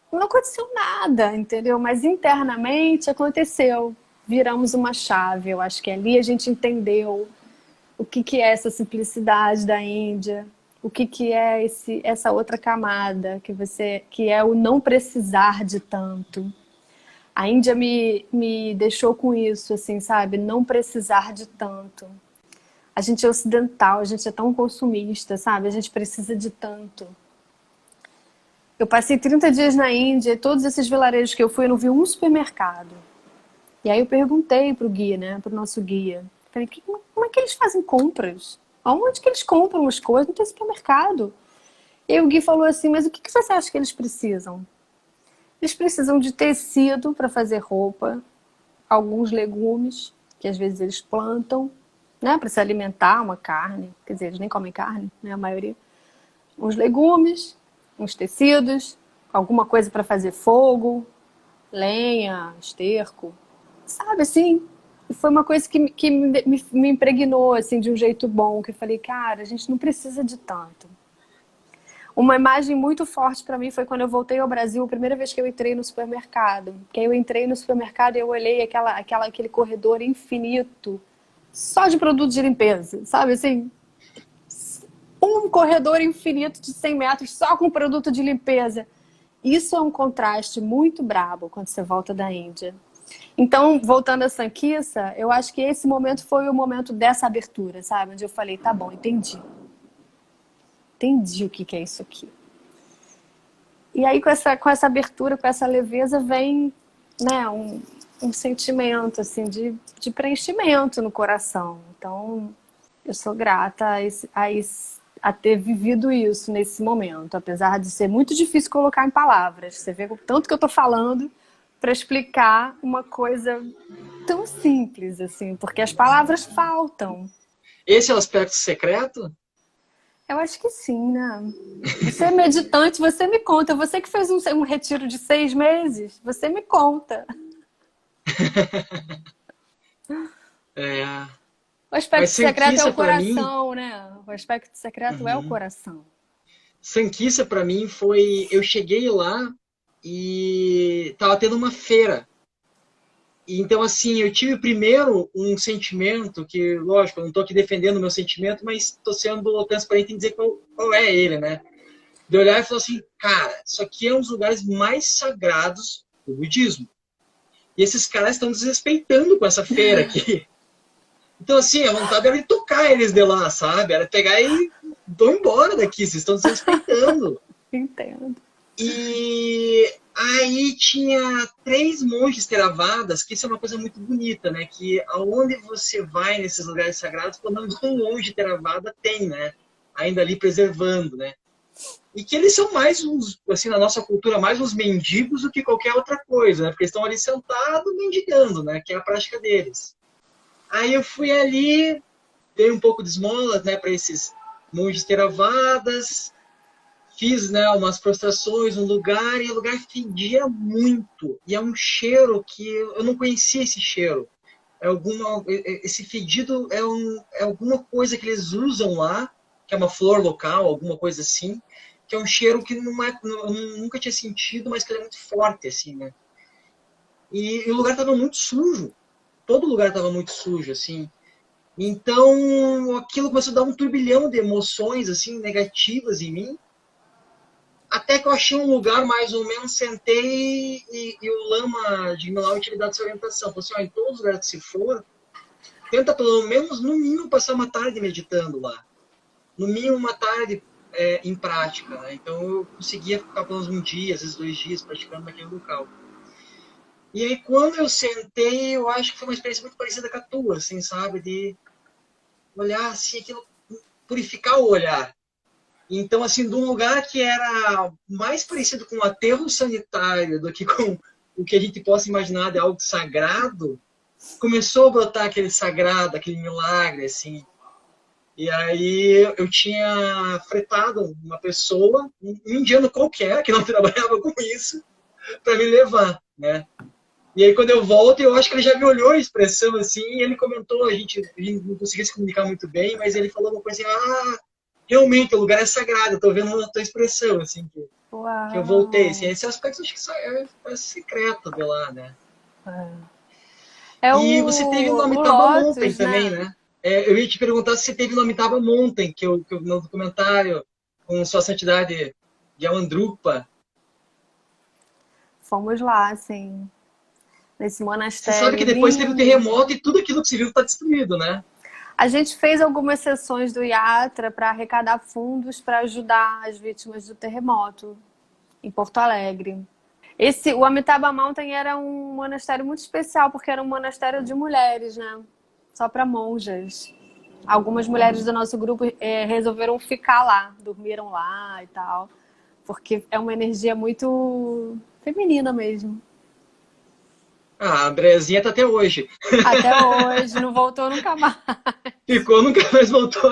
Não aconteceu nada, entendeu? Mas internamente aconteceu. Viramos uma chave. Eu acho que ali a gente entendeu o que é essa simplicidade da Índia, o que é essa outra camada que é o não precisar de tanto. A Índia me deixou com isso, assim, sabe? Não precisar de tanto. A gente é ocidental, a gente é tão consumista, sabe? A gente precisa de tanto. Eu passei 30 dias na Índia e todos esses vilarejos que eu fui, eu não vi um supermercado. E aí eu perguntei pro guia, né? Pro nosso guia. Falei, como é que eles fazem compras? Aonde que eles compram as coisas? Não tem supermercado. E aí o Gui falou assim, mas o que você acha que eles precisam? Eles precisam de tecido para fazer roupa, alguns legumes, que às vezes eles plantam, né, para se alimentar, uma carne. Quer dizer, eles nem comem carne, né, a maioria. Uns legumes, uns tecidos, alguma coisa para fazer fogo, lenha, esterco, sabe assim? E foi uma coisa que me impregnou assim, de um jeito bom, que eu falei, cara, a gente não precisa de tanto. Uma imagem muito forte para mim foi quando eu voltei ao Brasil, a primeira vez que eu entrei no supermercado. Que aí eu entrei no supermercado e eu olhei aquele corredor infinito, só de produtos de limpeza, sabe assim? Um corredor infinito de 100 metros só com produto de limpeza. Isso é um contraste muito brabo quando você volta da Índia. Então, voltando a Sanquissa, eu acho que esse momento foi o momento dessa abertura, sabe? Onde eu falei, tá bom, entendi. Entendi o que é isso aqui. E aí, com essa abertura, com essa leveza, vem, né, um sentimento assim, de preenchimento no coração. Então, eu sou grata a ter vivido isso nesse momento, apesar de ser muito difícil colocar em palavras. Você vê o tanto que eu estou falando para explicar uma coisa tão simples, assim, porque as palavras faltam. Esse é o aspecto secreto? Eu acho que sim, né? Você é meditante, você me conta. Você que fez um retiro de 6 meses, você me conta. É, O mas aspecto secreto é Sanquissa o para mim, coração, né? O aspecto secreto é o coração. Sanquissa para mim foi, eu cheguei lá e tava tendo uma feira. Então, assim, eu tive primeiro um sentimento que, lógico, eu não estou aqui defendendo o meu sentimento, mas estou sendo transparente em dizer qual é ele, né? De olhar e falar assim, cara, isso aqui é um dos lugares mais sagrados do budismo. E esses caras estão desrespeitando com essa feira aqui. Então, assim, a vontade era de tocar eles de lá, sabe? Era pegar e vão embora daqui, vocês estão desrespeitando. Entendo. E aí tinha 3 monges Theravadas, que isso é uma coisa muito bonita, né? Que aonde você vai nesses lugares sagrados, pelo menos um monge Theravada tem, né? Ainda ali preservando, né? E que eles são mais uns, assim, na nossa cultura, mais uns mendigos do que qualquer outra coisa, né? Porque eles estão ali sentados mendigando, né? Que é a prática deles. Aí eu fui ali, dei um pouco de esmolas, né? Para esses monges Theravadas, fiz, né, umas prostrações no lugar e o lugar fedia muito. E é um cheiro que eu não conhecia esse cheiro. Esse fedido é alguma coisa que eles usam lá, que é uma flor local, alguma coisa assim, que é um cheiro que eu nunca tinha sentido, mas que ele é muito forte, assim, né? E o lugar estava muito sujo. Todo lugar estava muito sujo, assim. Então, aquilo começou a dar um turbilhão de emoções, assim, negativas em mim. Até que eu achei um lugar, mais ou menos, sentei e o lama de Milau tinha me dado essa orientação. Falou assim, ó, em todos os lugares que se for, tenta pelo menos, no mínimo, passar uma tarde meditando lá. No mínimo, uma tarde em prática, né? Então, eu conseguia ficar pelo menos um dia, às vezes 2 dias, praticando naquele local. E aí, quando eu sentei, eu acho que foi uma experiência muito parecida com a tua, assim, sabe? De olhar, assim, aquilo, purificar o olhar. Então, assim, de um lugar que era mais parecido com um aterro sanitário do que com o que a gente possa imaginar de algo sagrado, começou a brotar aquele sagrado, aquele milagre, assim. E aí eu tinha fretado uma pessoa, um indiano qualquer, que não trabalhava com isso, para me levar, né? E aí quando eu volto, eu acho que ele já me olhou a expressão assim, e ele comentou, a gente não conseguia se comunicar muito bem, mas ele falou uma coisa assim, realmente, o lugar é sagrado, eu tô vendo a tua expressão, assim, que eu voltei, assim, Uau! esse aspecto acho que só é secreto de lá, né? É E você teve no o Amitabha Mountain Lotus, também, né? né? Eu ia te perguntar se você teve no Amitabha Mountain, que eu no documentário com Sua Santidade Yamandrupa. Fomos lá, assim, nesse Você sabe monastério que depois teve o lindo. terremoto e tudo aquilo que se viu está destruído, né? A gente fez algumas sessões do Yatra para arrecadar fundos para ajudar as vítimas do terremoto em Porto Alegre. O Amitabha Mountain era um monastério muito especial, porque era um monastério de mulheres, né? Só para monjas. Algumas mulheres do nosso grupo resolveram ficar lá, dormiram lá e tal, porque é uma energia muito feminina mesmo. A Andrezinha tá até hoje. Até hoje, não voltou nunca mais. Ficou, nunca mais voltou.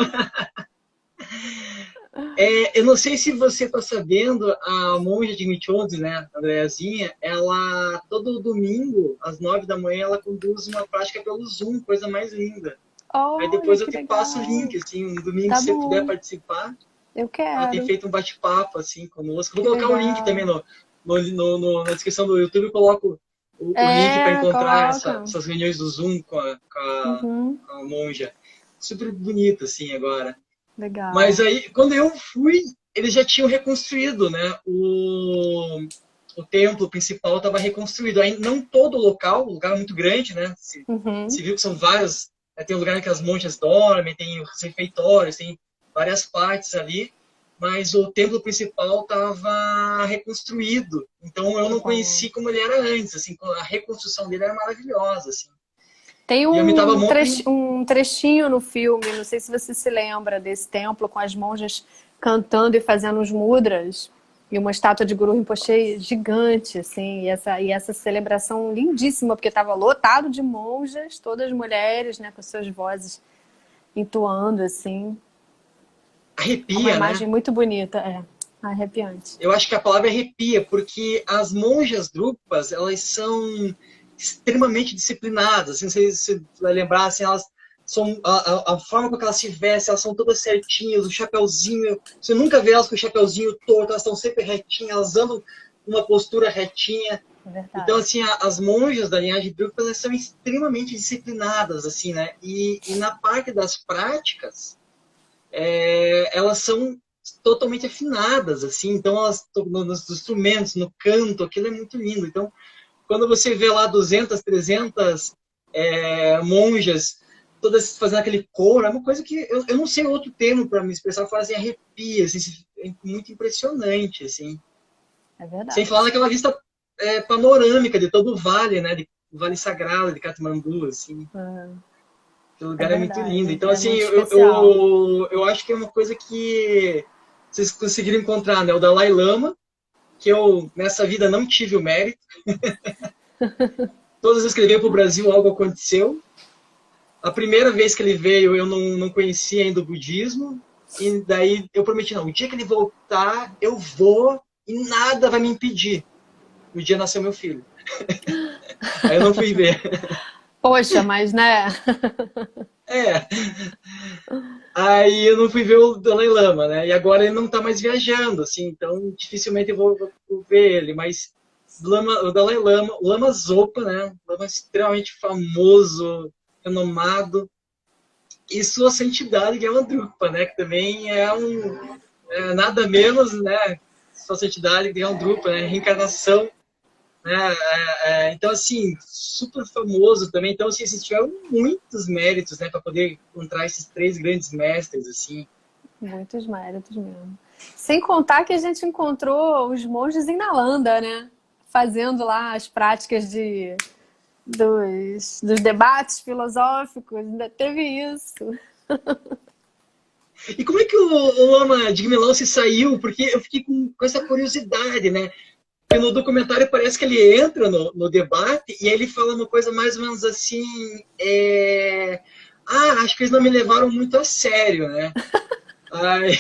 Eu não sei se você está sabendo, a monja de Michonzi, né, a Andreazinha, ela, todo domingo, às 9 da manhã, ela conduz uma prática pelo Zoom, coisa mais linda. Aí Olha depois eu que te passo o legal. link, assim, um domingo, Tá se você puder bom, participar. eu Ela tem quero. feito um bate-papo, assim, conosco. Vou Que colocar o link também legal. na descrição do YouTube, eu coloco o link para encontrar Coloca. essas reuniões do Zoom Uhum, com a monja. Super bonito, assim, agora. Mas legal. aí, quando eu fui, eles já tinham reconstruído, né? O templo principal estava reconstruído. Aí, não todo o local, o lugar é muito grande, né? Se Uhum. viu que são vários. Tem um lugar em que as monjas dormem, tem os refeitórios, tem várias partes ali. Mas o templo principal estava reconstruído. Então eu Que não bom. conheci como ele era antes. Assim, a reconstrução dele era maravilhosa. Assim. Tem E eu me estava muito. um trechinho no filme, não sei se você se lembra desse templo, com as monjas cantando e fazendo os mudras, e uma estátua de Guru Rinpoche gigante, assim, e essa celebração lindíssima, porque estava lotado de monjas, todas mulheres, né, com suas vozes entoando, assim. É uma Arrepia, imagem né? muito bonita, arrepiante. Eu acho que a palavra arrepia, porque as monjas drupas, elas são extremamente disciplinadas. Assim, não sei se você vai lembrar, assim, elas são a forma com que elas se vestem, elas são todas certinhas, o chapeuzinho, você nunca vê elas com o chapeuzinho torto, elas estão sempre retinhas, elas andam uma postura retinha. É Então, verdade. assim, as monjas da linhagem drupa, elas são extremamente disciplinadas, assim, né? E na parte das práticas, elas são totalmente afinadas, assim, então elas nos instrumentos, no canto, aquilo é muito lindo. Então, quando você vê lá 200, 300 monjas, todas fazendo aquele coro, é uma coisa que eu não sei outro termo para me expressar, falar assim, arrepia, assim, é muito impressionante, assim. É Sem falar verdade. naquela vista panorâmica de todo o vale, né, o Vale Sagrado de Katmandu, assim. O É lugar é muito lindo. verdade. Então, É assim, muito especial. eu acho que é uma coisa que vocês conseguiram encontrar, né? O Dalai Lama, que eu, nessa vida, não tive o mérito. Todas as vezes que ele veio para o Brasil, algo aconteceu. A primeira vez que ele veio, eu não conhecia ainda o budismo. E daí eu prometi, não, o dia que ele voltar, eu vou e nada vai me impedir. O dia nasceu meu filho. Aí eu não fui ver. Poxa, mas né? É, aí eu não fui ver o Dalai Lama, né? E agora ele não está mais viajando, assim, então dificilmente eu vou ver ele. Mas o Dalai Lama, o Lama Zopa, né? Lama extremamente famoso, renomado, e sua santidade Gyalendrupa, né? Que também é nada menos, né? Sua santidade Gyalendrupa, né? Reencarnação Então, assim, super famoso também. Então, assim, eles tiveram muitos méritos, né, para poder encontrar esses três grandes mestres, assim. Muitos méritos mesmo. Sem contar que a gente encontrou os monges em Nalanda, né? Fazendo lá as práticas dos debates filosóficos. Ainda teve isso. E como é que o Lama de Guimelão se saiu? Porque eu fiquei com essa curiosidade, né? Porque no documentário parece que ele entra no debate e aí ele fala uma coisa mais ou menos assim. Acho que eles não me levaram muito a sério, né? Ai,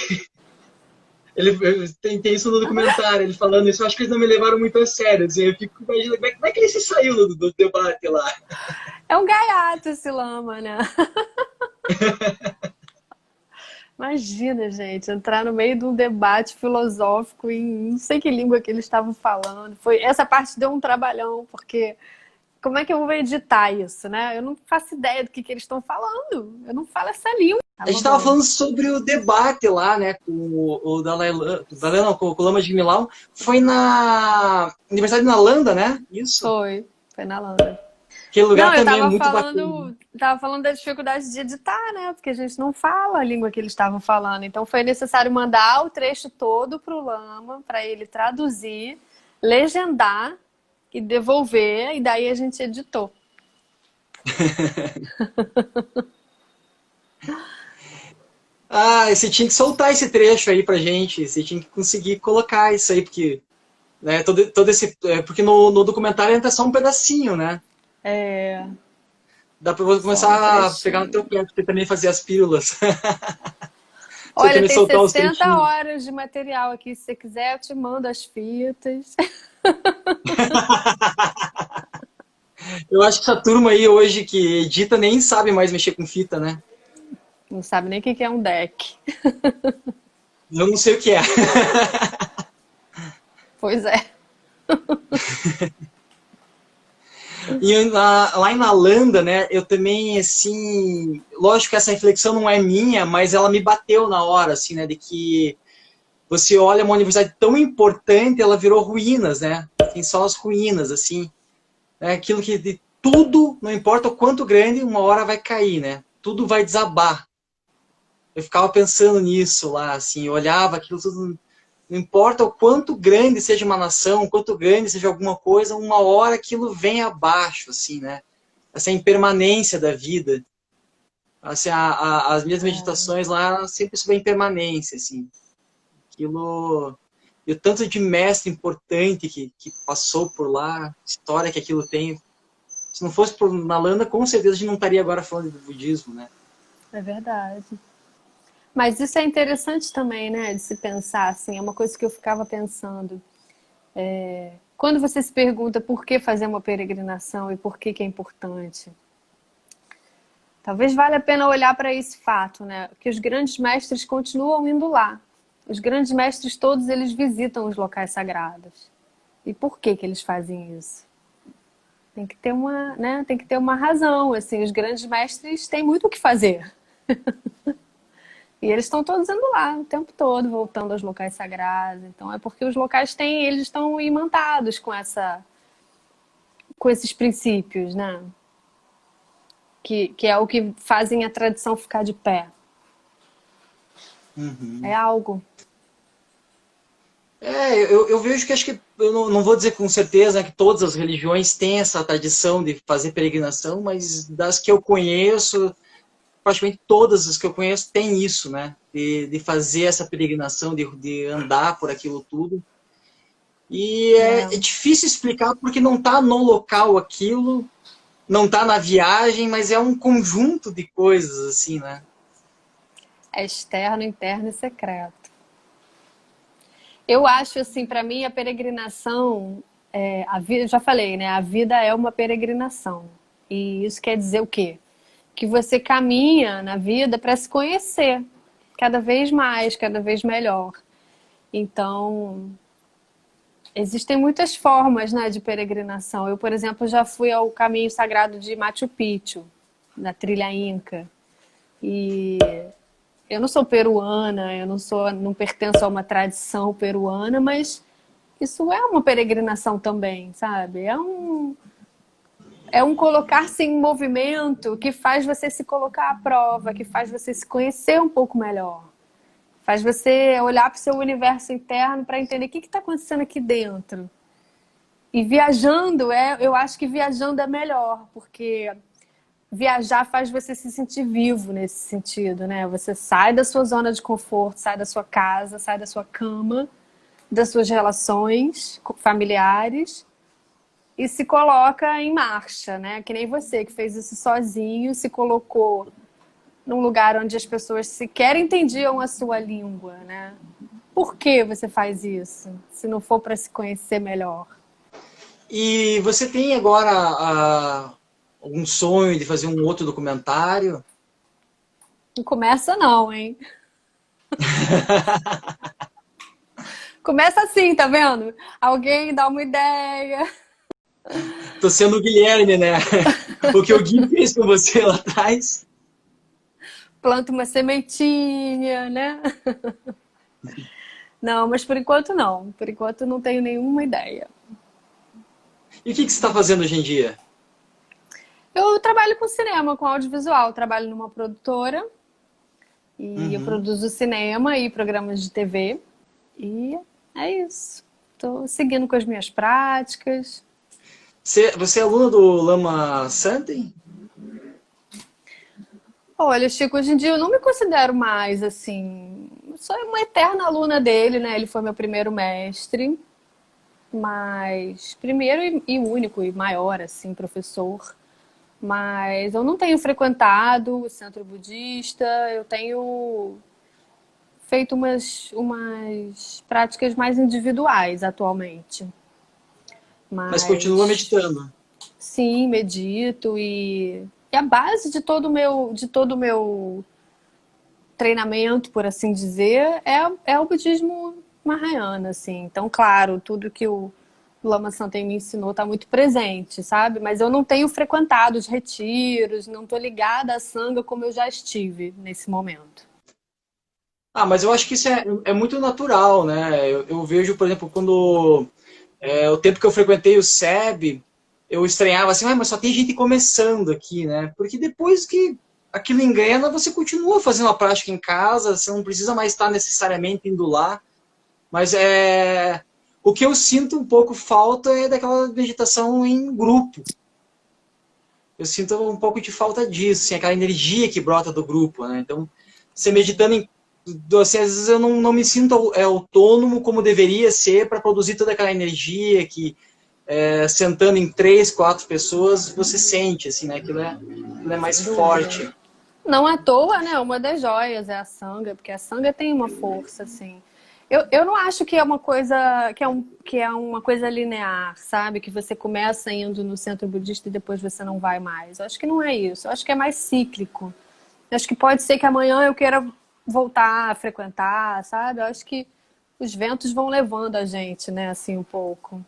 tem isso no documentário, ele falando isso, eu acho que eles não me levaram muito a sério. Assim, eu fico imaginando como é que ele se saiu do debate lá. É um gaiato esse lama, né? Imagina, gente, entrar no meio de um debate filosófico em não sei que língua que eles estavam falando. Essa parte deu um trabalhão, porque como é que eu vou editar isso, né? Eu não faço ideia do que eles estão falando. Eu não falo essa língua. A Tava gente estava bom. falando sobre o debate lá, né, com o Dalai Lama, não, com o Lama de Milão. Foi na Universidade de Nalanda, né? Isso. Foi na Landa. Aquele lugar Não, eu também é muito bacana. tava falando da dificuldade de editar, né? Porque a gente não fala a língua que eles estavam falando. Então foi necessário mandar o trecho todo pro Lama para ele traduzir, legendar e devolver, e daí a gente editou. Você tinha que soltar esse trecho aí pra gente. Você tinha que conseguir colocar isso aí, porque, né, todo esse. Porque no documentário entra só um pedacinho, né? É, Dá pra você só um começar a pegar no teu trechinho. pé, porque também fazia as pílulas. Você Olha, também tem soltar os 60 trechinhos. horas de material aqui. Se você quiser, eu te mando as fitas. Eu acho que essa turma aí hoje que edita nem sabe mais mexer com fita, né? Não sabe nem o que é um deck. Eu não sei o que é. Pois é. Lá em Nalanda, né, eu também, assim, lógico que essa reflexão não é minha, mas ela me bateu na hora, assim, né, de que você olha uma universidade tão importante, ela virou ruínas, né, tem só as ruínas, assim, né, aquilo que de tudo, não importa o quanto grande, uma hora vai cair, né, tudo vai desabar. Eu ficava pensando nisso lá, assim, eu olhava aquilo tudo, não importa o quanto grande seja uma nação, o quanto grande seja alguma coisa, uma hora aquilo vem abaixo, assim, né? Essa impermanência da vida. Assim, as minhas meditações lá sempre sobre a impermanência, assim. Aquilo... E o tanto de mestre importante que passou por lá, história que aquilo tem. Se não fosse por Nalanda, com certeza a gente não estaria agora falando do budismo, né? É verdade. Mas isso é interessante também, né? De se pensar, assim. É uma coisa que eu ficava pensando. Quando você se pergunta por que fazer uma peregrinação e por que é importante, talvez valha a pena olhar para esse fato, né? Que os grandes mestres continuam indo lá. Os grandes mestres todos eles visitam os locais sagrados. E por que eles fazem isso? Tem que ter uma, né? Tem que ter uma razão. Assim, os grandes mestres têm muito o que fazer. E eles estão todos indo lá o tempo todo, voltando aos locais sagrados. Então é porque os locais têm, eles estão imantados com esses princípios, né? Que é o que fazem a tradição ficar de pé. É Uhum. algo. Eu vejo que acho que, eu não vou dizer com certeza, né, que todas as religiões têm essa tradição de fazer peregrinação, mas das que eu conheço, praticamente todas as que eu conheço têm isso, né? De fazer essa peregrinação, de andar por aquilo tudo. E é É, difícil explicar porque não está no local aquilo, não está na viagem, mas é um conjunto de coisas, assim, né? é externo, interno e secreto. Eu acho assim, para mim a peregrinação, a vida, eu já falei, né? A vida é uma peregrinação. E isso quer dizer o quê? Que você caminha na vida para se conhecer cada vez mais, cada vez melhor. Então, existem muitas formas, né, de peregrinação. Eu, por exemplo, já fui ao caminho sagrado de Machu Picchu, na trilha Inca. E eu não sou peruana, eu não pertenço a uma tradição peruana, mas isso é uma peregrinação também, sabe? É um colocar-se em movimento que faz você se colocar à prova, que faz você se conhecer um pouco melhor. Faz você olhar para o seu universo interno para entender o que está acontecendo aqui dentro. E viajando, eu acho que viajando é melhor, porque viajar faz você se sentir vivo nesse sentido, né? Você sai da sua zona de conforto, sai da sua casa, sai da sua cama, das suas relações familiares e se coloca em marcha, né? Que nem você que fez isso sozinho, se colocou num lugar onde as pessoas sequer entendiam a sua língua, né? Por que você faz isso, se não for para se conhecer melhor? E você tem agora algum sonho de fazer um outro documentário? Não começa não, hein? Começa assim, tá vendo? Alguém dá uma ideia. Tô sendo o Guilherme, né? O que o Gui fez com você lá atrás. Planta uma sementinha, né? Não, mas por enquanto não. Por enquanto não tenho nenhuma ideia. E o que você está fazendo hoje em dia? Eu trabalho com cinema, com audiovisual. Trabalho numa produtora e eu produzo cinema e programas de TV. E é isso. Estou seguindo com as minhas práticas. Você é aluna do Lama Santen? Olha, Chico, hoje em dia eu não me considero mais assim. Eu sou uma eterna aluna dele, né? Ele foi meu primeiro mestre, mas primeiro e único e maior, assim, professor. Mas eu não tenho frequentado o centro budista, eu tenho feito umas práticas mais individuais atualmente. Mas continua meditando. Sim, medito e a base de todo o meu treinamento, por assim dizer, é o budismo Mahayana, assim. Então, claro, tudo que o Lama Santen me ensinou está muito presente, sabe? Mas eu não tenho frequentado os retiros, não estou ligada à sanga como eu já estive nesse momento. Ah, mas eu acho que isso é muito natural, né? Eu vejo, por exemplo, quando o tempo que eu frequentei o SEB, eu estranhava assim, mas só tem gente começando aqui, né? Porque depois que aquilo engrena, você continua fazendo a prática em casa, você não precisa mais estar necessariamente indo lá. Mas o que eu sinto um pouco falta é daquela meditação em grupo. Eu sinto um pouco de falta disso, assim, aquela energia que brota do grupo, né? Então, você meditando assim, às vezes eu não me sinto autônomo como deveria ser para produzir toda aquela energia que sentando em 3, 4 pessoas você sente, assim, né? Aquilo é mais forte. Não à toa, né? Uma das joias é a sanga, porque a sanga tem uma força, assim. Eu não acho que é uma coisa que é uma coisa linear, sabe? Que você começa indo no centro budista e depois você não vai mais. Eu acho que não é isso. Eu acho que é mais cíclico. Eu acho que pode ser que amanhã eu queira voltar a frequentar, sabe? Eu acho que os ventos vão levando a gente, né? Assim, um pouco.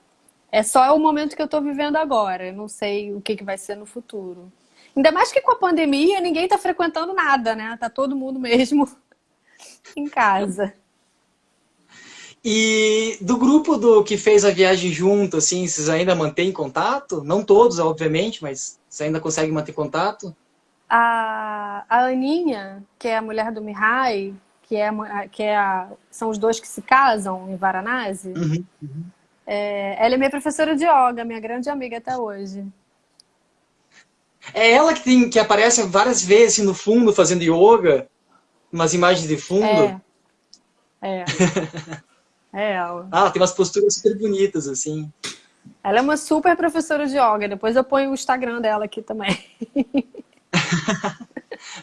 É só o momento que eu tô vivendo agora. Eu não sei o que vai ser no futuro. Ainda mais que com a pandemia ninguém tá frequentando nada, né? Tá todo mundo mesmo em casa. E do grupo que fez a viagem junto, assim, vocês ainda mantêm contato? Não todos, obviamente, mas você ainda consegue manter contato? A Aninha, que é a mulher do Mihai, são os dois que se casam em Varanasi, ela é minha professora de yoga, minha grande amiga até hoje. É ela que aparece várias vezes assim, no fundo fazendo yoga, umas imagens de fundo. É ela. Ah, tem umas posturas super bonitas, assim. Ela é uma super professora de yoga. Depois eu ponho o Instagram dela aqui também.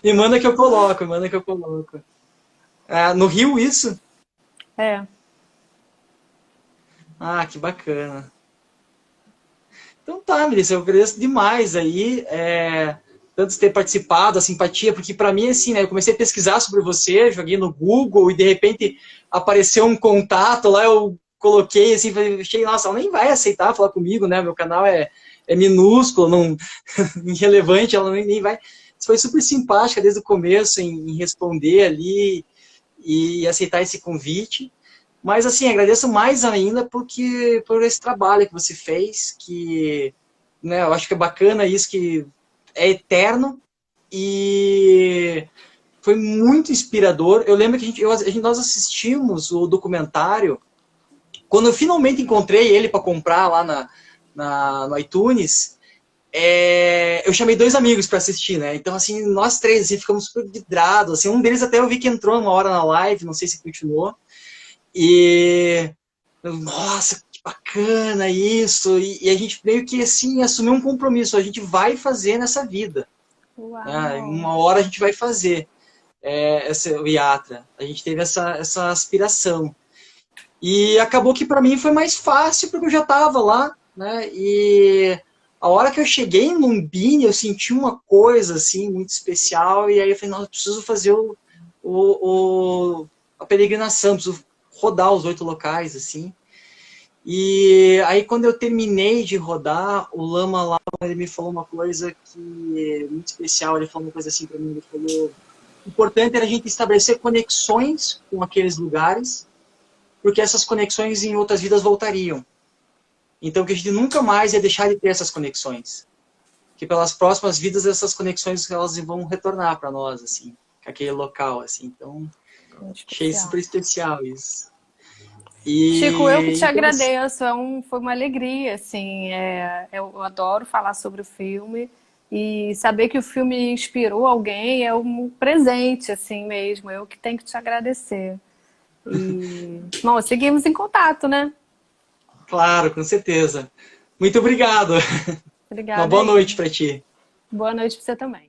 Me manda que eu coloco, me manda que eu coloco. Ah, no Rio, isso? É. Ah, que bacana. Então tá, Melissa, eu agradeço demais aí, tanto de ter participado, a simpatia, porque para mim, assim, né, eu comecei a pesquisar sobre você, joguei no Google e de repente apareceu um contato lá, eu coloquei assim, achei, nossa, ela nem vai aceitar falar comigo, né, meu canal é minúsculo, não, irrelevante, ela nem vai. Você foi super simpática desde o começo em responder ali e aceitar esse convite. Mas, assim, agradeço mais ainda por esse trabalho que você fez, que, né, eu acho que é bacana isso, que é eterno e foi muito inspirador. Eu lembro que nós assistimos o documentário, quando eu finalmente encontrei ele para comprar lá no iTunes, eu chamei 2 amigos para assistir, né? Então, assim, nós 3 assim, ficamos super vidrados. Assim, um deles até eu vi que entrou uma hora na live, não sei se continuou. E nossa, que bacana isso! E a gente meio que assim assumiu um compromisso. A gente vai fazer nessa vida. Né? Uau! Uma hora a gente vai fazer o IATRA. A gente teve essa aspiração. E acabou que para mim foi mais fácil porque eu já estava lá, né? E a hora que eu cheguei em Lumbini, eu senti uma coisa assim muito especial. E aí eu falei, não, eu preciso fazer a peregrinação, preciso rodar os 8 locais, assim. E aí, quando eu terminei de rodar, o Lama lá, ele me falou uma coisa que é muito especial. Ele falou uma coisa assim para mim, ele falou, o importante era a gente estabelecer conexões com aqueles lugares, porque essas conexões em outras vidas voltariam. Então, que a gente nunca mais ia deixar de ter essas conexões. Que pelas próximas vidas, essas conexões elas vão retornar para nós, assim, aquele local, assim. Então, achei super especial isso. Chico, eu que te Então, agradeço, foi uma alegria, assim, eu adoro falar sobre o filme e saber que o filme inspirou alguém é um presente, assim mesmo, eu que tenho que te agradecer. E, bom, seguimos em contato, né? claro, com certeza. Muito obrigado. Uma Obrigada boa aí. noite para ti. Boa noite para você também.